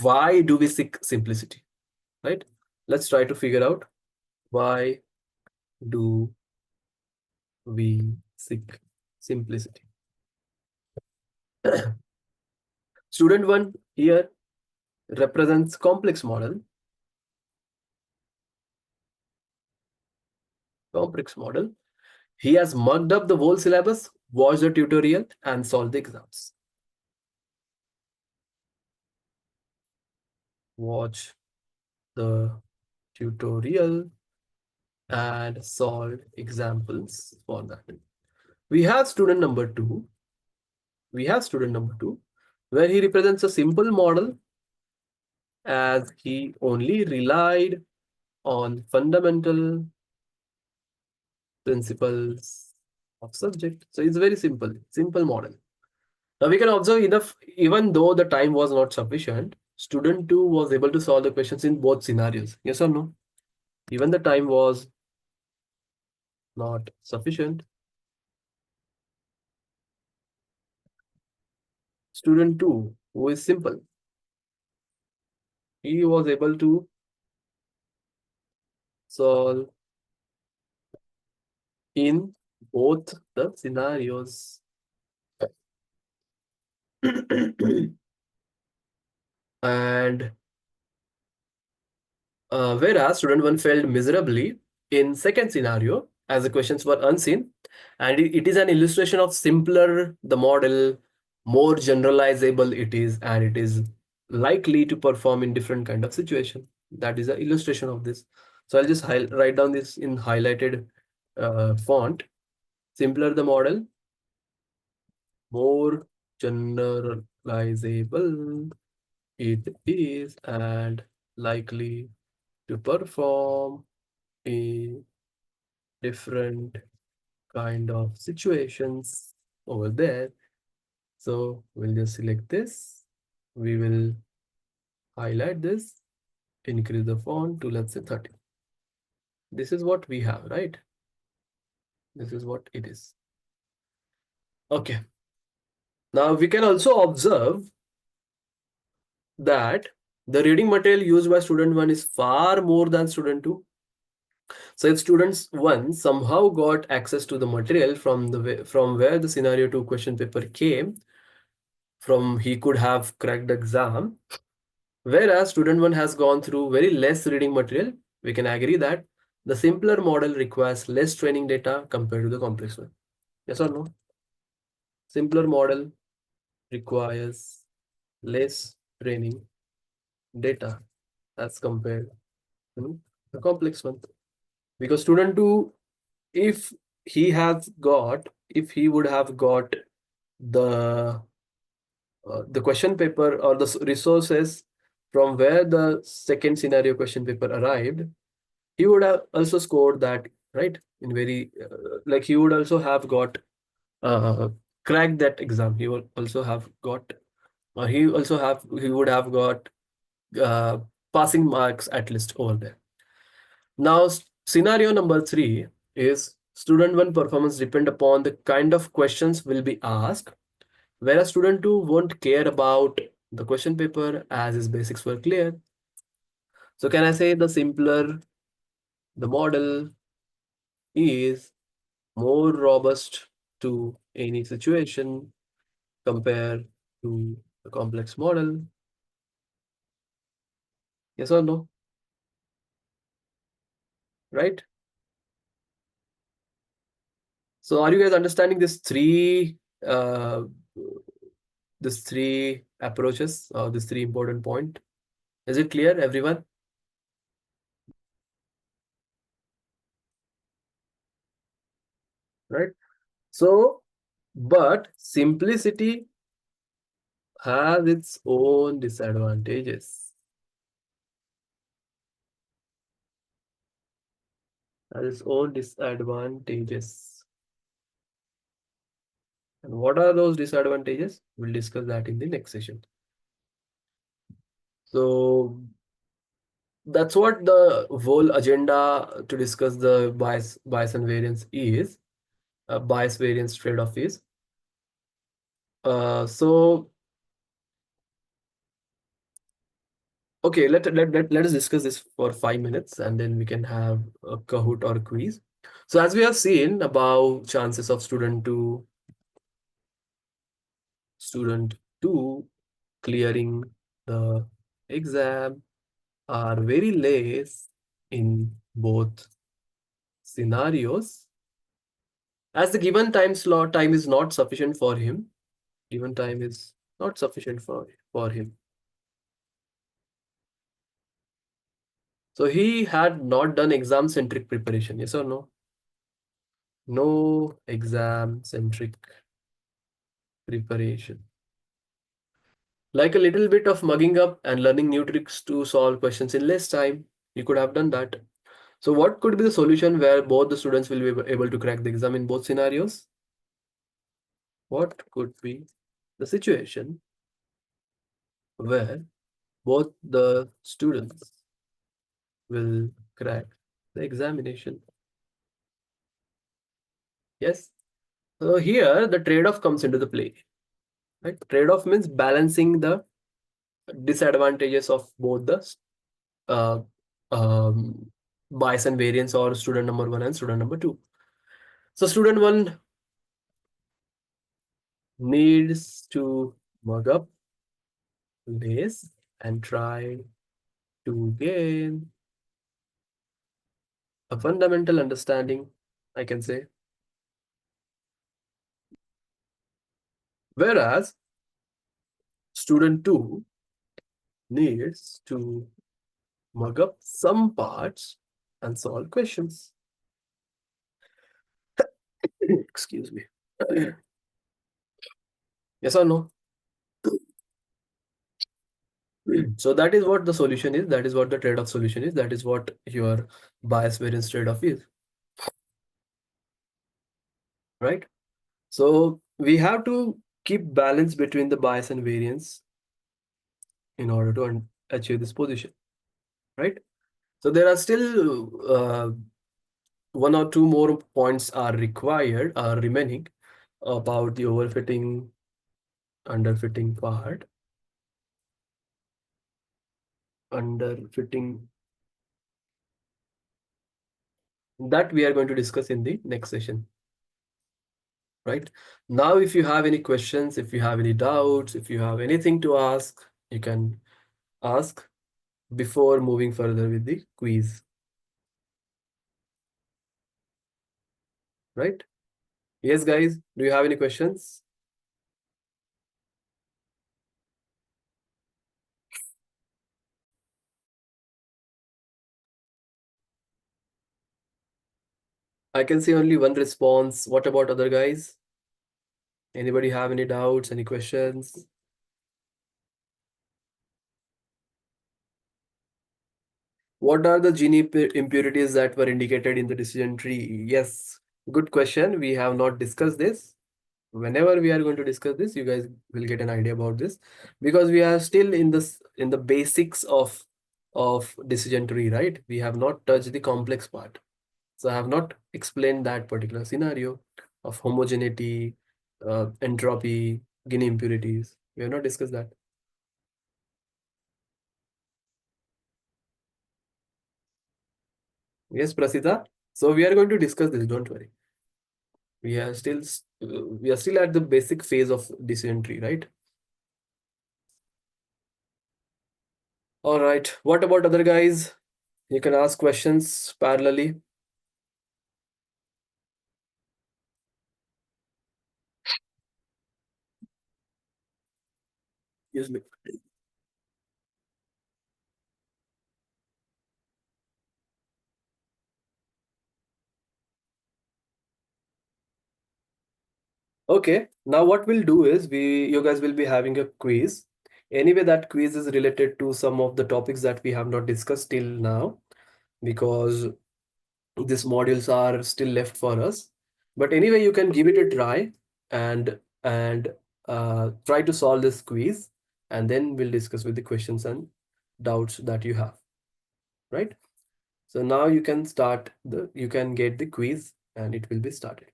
why do we seek simplicity, right? Let's try to figure out why do we seek simplicity. Student 1 here represents complex model. Complex model. He has mugged up the whole syllabus, watched the tutorial, and solved the exams. Watch the tutorial and solve examples for that. We have student number 2. We have student number 2, where he represents a simple model as he only relied on fundamental principles of subject. So it's very simple model. Now we can observe enough, even though the time was not sufficient, student 2 was able to solve the questions in both scenarios. Yes or no? Even the time was not sufficient. Student 2, who is simple, he was able to solve in both the scenarios. And whereas student 1 failed miserably in second scenario as the questions were unseen, and it is an illustration of simpler the model, more generalizable it is, and it is likely to perform in different kind of situation. That is an illustration of this. So I'll just write down this in highlighted font. Simpler the model, more generalizable it is, and likely to perform in different kind of situations over there. So we'll just select this. We will highlight this, increase the font to, let's say, 30. This is what we have, right? This is what it is. Okay. Now we can also observe that the reading material used by student 1 is far more than student 2. So if students 1 somehow got access to the material from where the scenario 2 question paper came from, he could have cracked the exam. Whereas student 1 has gone through very less reading material, we can agree that the simpler model requires less training data compared to the complex one. Yes or no? Simpler model requires less training data as compared to the complex one. Because student 2, if if he would have got the the question paper or the resources from where the second scenario question paper arrived, he would have also scored that, right? In very like he would also have got uh, cracked that exam. He would also have got, or he would have got uh, passing marks at least over there. Now, scenario number 3 is student 1 performance depend upon the kind of questions will be asked, whereas student 2 won't care about the question paper as his basics were clear. So can I say the simpler the model is more robust to any situation compared to the complex model? Yes or no? Right? So are you guys understanding uh, this three approaches, this three important point? Is it clear, everyone? Right? So, but simplicity has its own disadvantages. Has its own disadvantages. And what are those disadvantages? We'll discuss that in the next session. So That's what the whole agenda to discuss the bias and variance is. Bias variance trade-off is. So okay, let us discuss this for 5 minutes and then we can have a Kahoot or a quiz. So as we have seen about chances of student two clearing the exam are very less in both scenarios, as the given time is not sufficient for him. Given time is not sufficient for him. So he had not done exam centric preparation. Yes or no? No exam centric preparation. Like a little bit of mugging up and learning new tricks to solve questions in less time. You could have done that. So what could be the solution where both the students will be able to crack the exam in both scenarios? What could be the situation where both the students will crack the examination? Yes. So here the trade-off comes into the play. Right? Trade-off means balancing the disadvantages of both the uh, um, bias and variance, or student number one and student number two. So student one needs to mug up less and try to gain a fundamental understanding, I can say. Whereas student two needs to mug up some parts and solve questions. Excuse me. Yes or no? So that is what the solution is. That is what the trade-off solution is. That is what your bias variance trade-off is, right? So we have to keep balance between the bias and variance in order to achieve this position, right? So there are still one or two more points are required, are remaining about the overfitting, underfitting part. Underfitting, that we are going to discuss in the next session, right? Now, if you have any questions, if you have any doubts, if you have anything to ask, you can ask before moving further with the quiz, right? Yes, guys, do you have any questions? I can see only one response. What about other guys? Anybody have any doubts, any questions? What are the Gini impurities that were indicated in the decision tree? Yes, good question. We have not discussed this. Whenever we are going to discuss this, you guys will get an idea about this, because we are still in the basics of decision tree, right? We have not touched the complex part. So I have not explained that particular scenario of homogeneity, entropy, Gini impurities. We have not discussed that. Yes, Prasita. So we are going to discuss this. Don't worry. We are still at the basic phase of decision tree, right? All right. What about other guys? You can ask questions parallelly. Excuse me. Okay. Now what we'll do is you guys will be having a quiz. Anyway, that quiz is related to some of the topics that we have not discussed till now, because these modules are still left for us. But anyway, you can give it a try and try to solve this quiz, and then we'll discuss with the questions and doubts that you have. right? So now you can get the quiz and it will be started.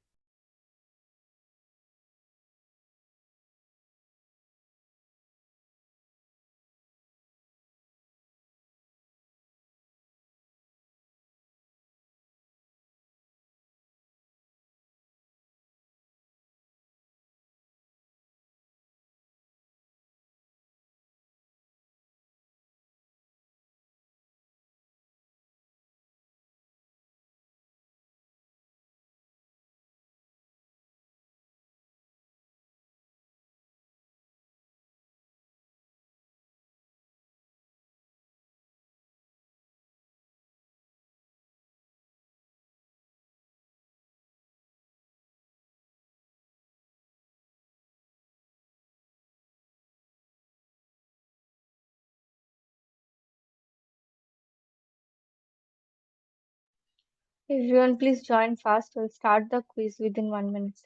Everyone, please join fast. We'll start the quiz within 1 minute.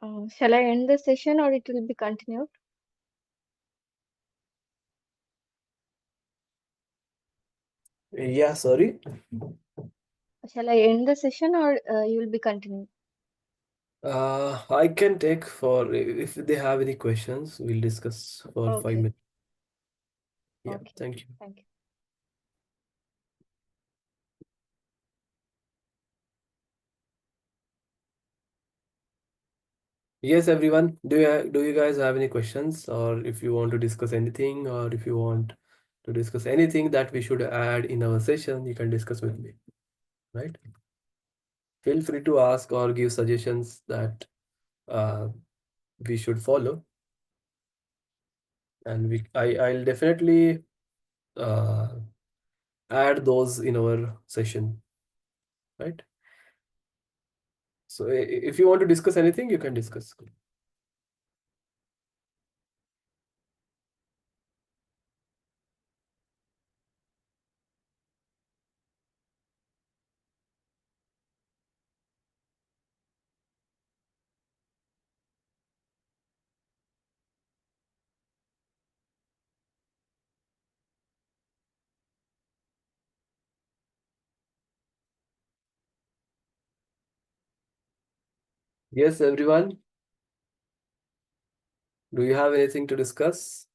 Shall I end the session or it will be continued? Yeah, sorry. Shall I end the session or you will be continued? I can take for if they have any questions, we'll discuss for 5 minutes. Okay. Yeah, Okay. thank you. Thank you. Yes, everyone. Do you guys have any questions, or if you want to discuss anything, or if you want to discuss anything that we should add in our session, you can discuss with me, right? Feel free to ask or give suggestions that uh, we should follow, and I'll definitely uh, add those in our session, right? So if you want to discuss anything, you can discuss. Yes, everyone. Do you have anything to discuss?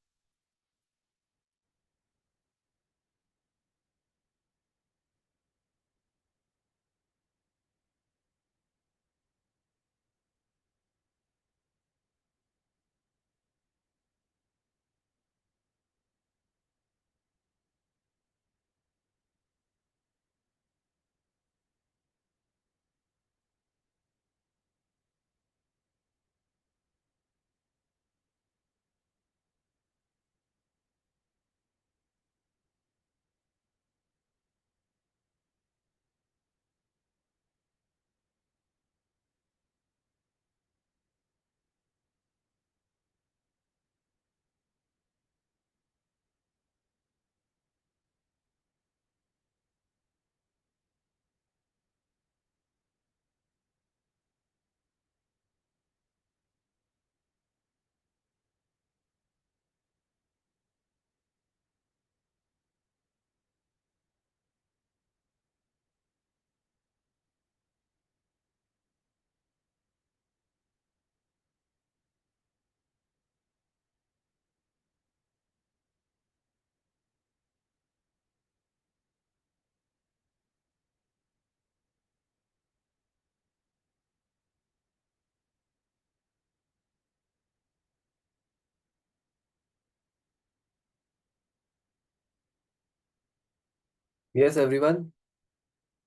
Yes, everyone.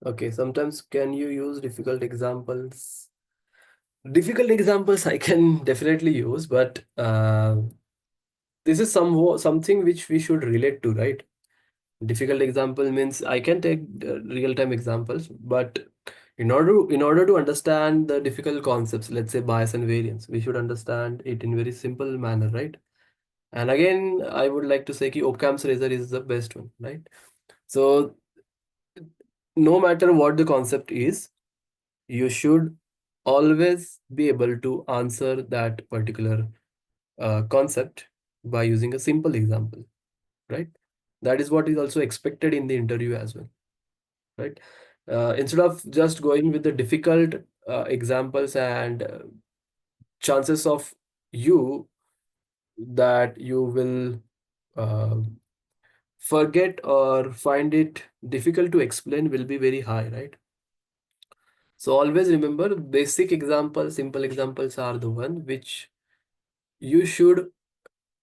Okay, sometimes can you use difficult examples? Difficult examples I can definitely use, but this is something which we should relate to, right? Difficult example means I can take real-time examples, but in order to understand the difficult concepts, let's say bias and variance, we should understand it in very simple manner, right? And again, I would like to say that Occam's razor is the best one, right? So no matter what the concept is, you should always be able to answer that particular concept by using a simple example, right? That is what is also expected in the interview as well, right? Instead of just going with the difficult examples and chances of you that you will uh, forget or find it difficult to explain will be very high, right? So always remember basic examples, simple examples are the one which you should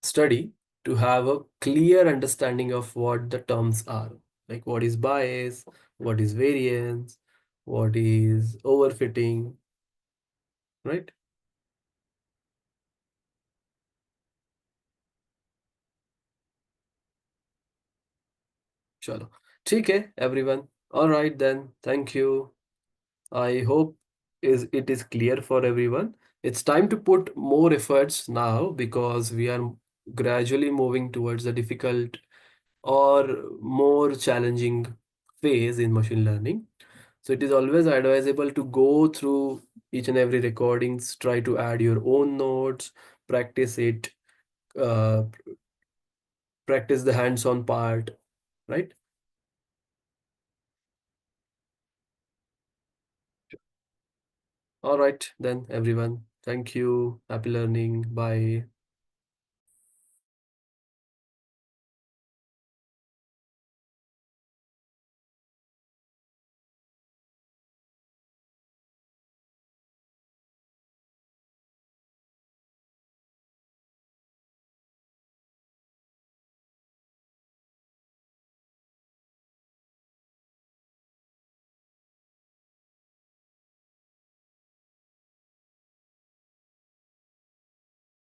study to have a clear understanding of what the terms are. Like what is bias, what is variance, what is overfitting, right? Chalo. ठीक है, everyone. All right then. Thank you. I hope it is clear for everyone. It's time to put more efforts now because we are gradually moving towards a difficult or more challenging phase in machine learning. So it is always advisable to go through each and every recordings, try to add your own notes, practice it, uh, practice the hands-on part, right? All right, then everyone. Thank you. Happy learning. Bye.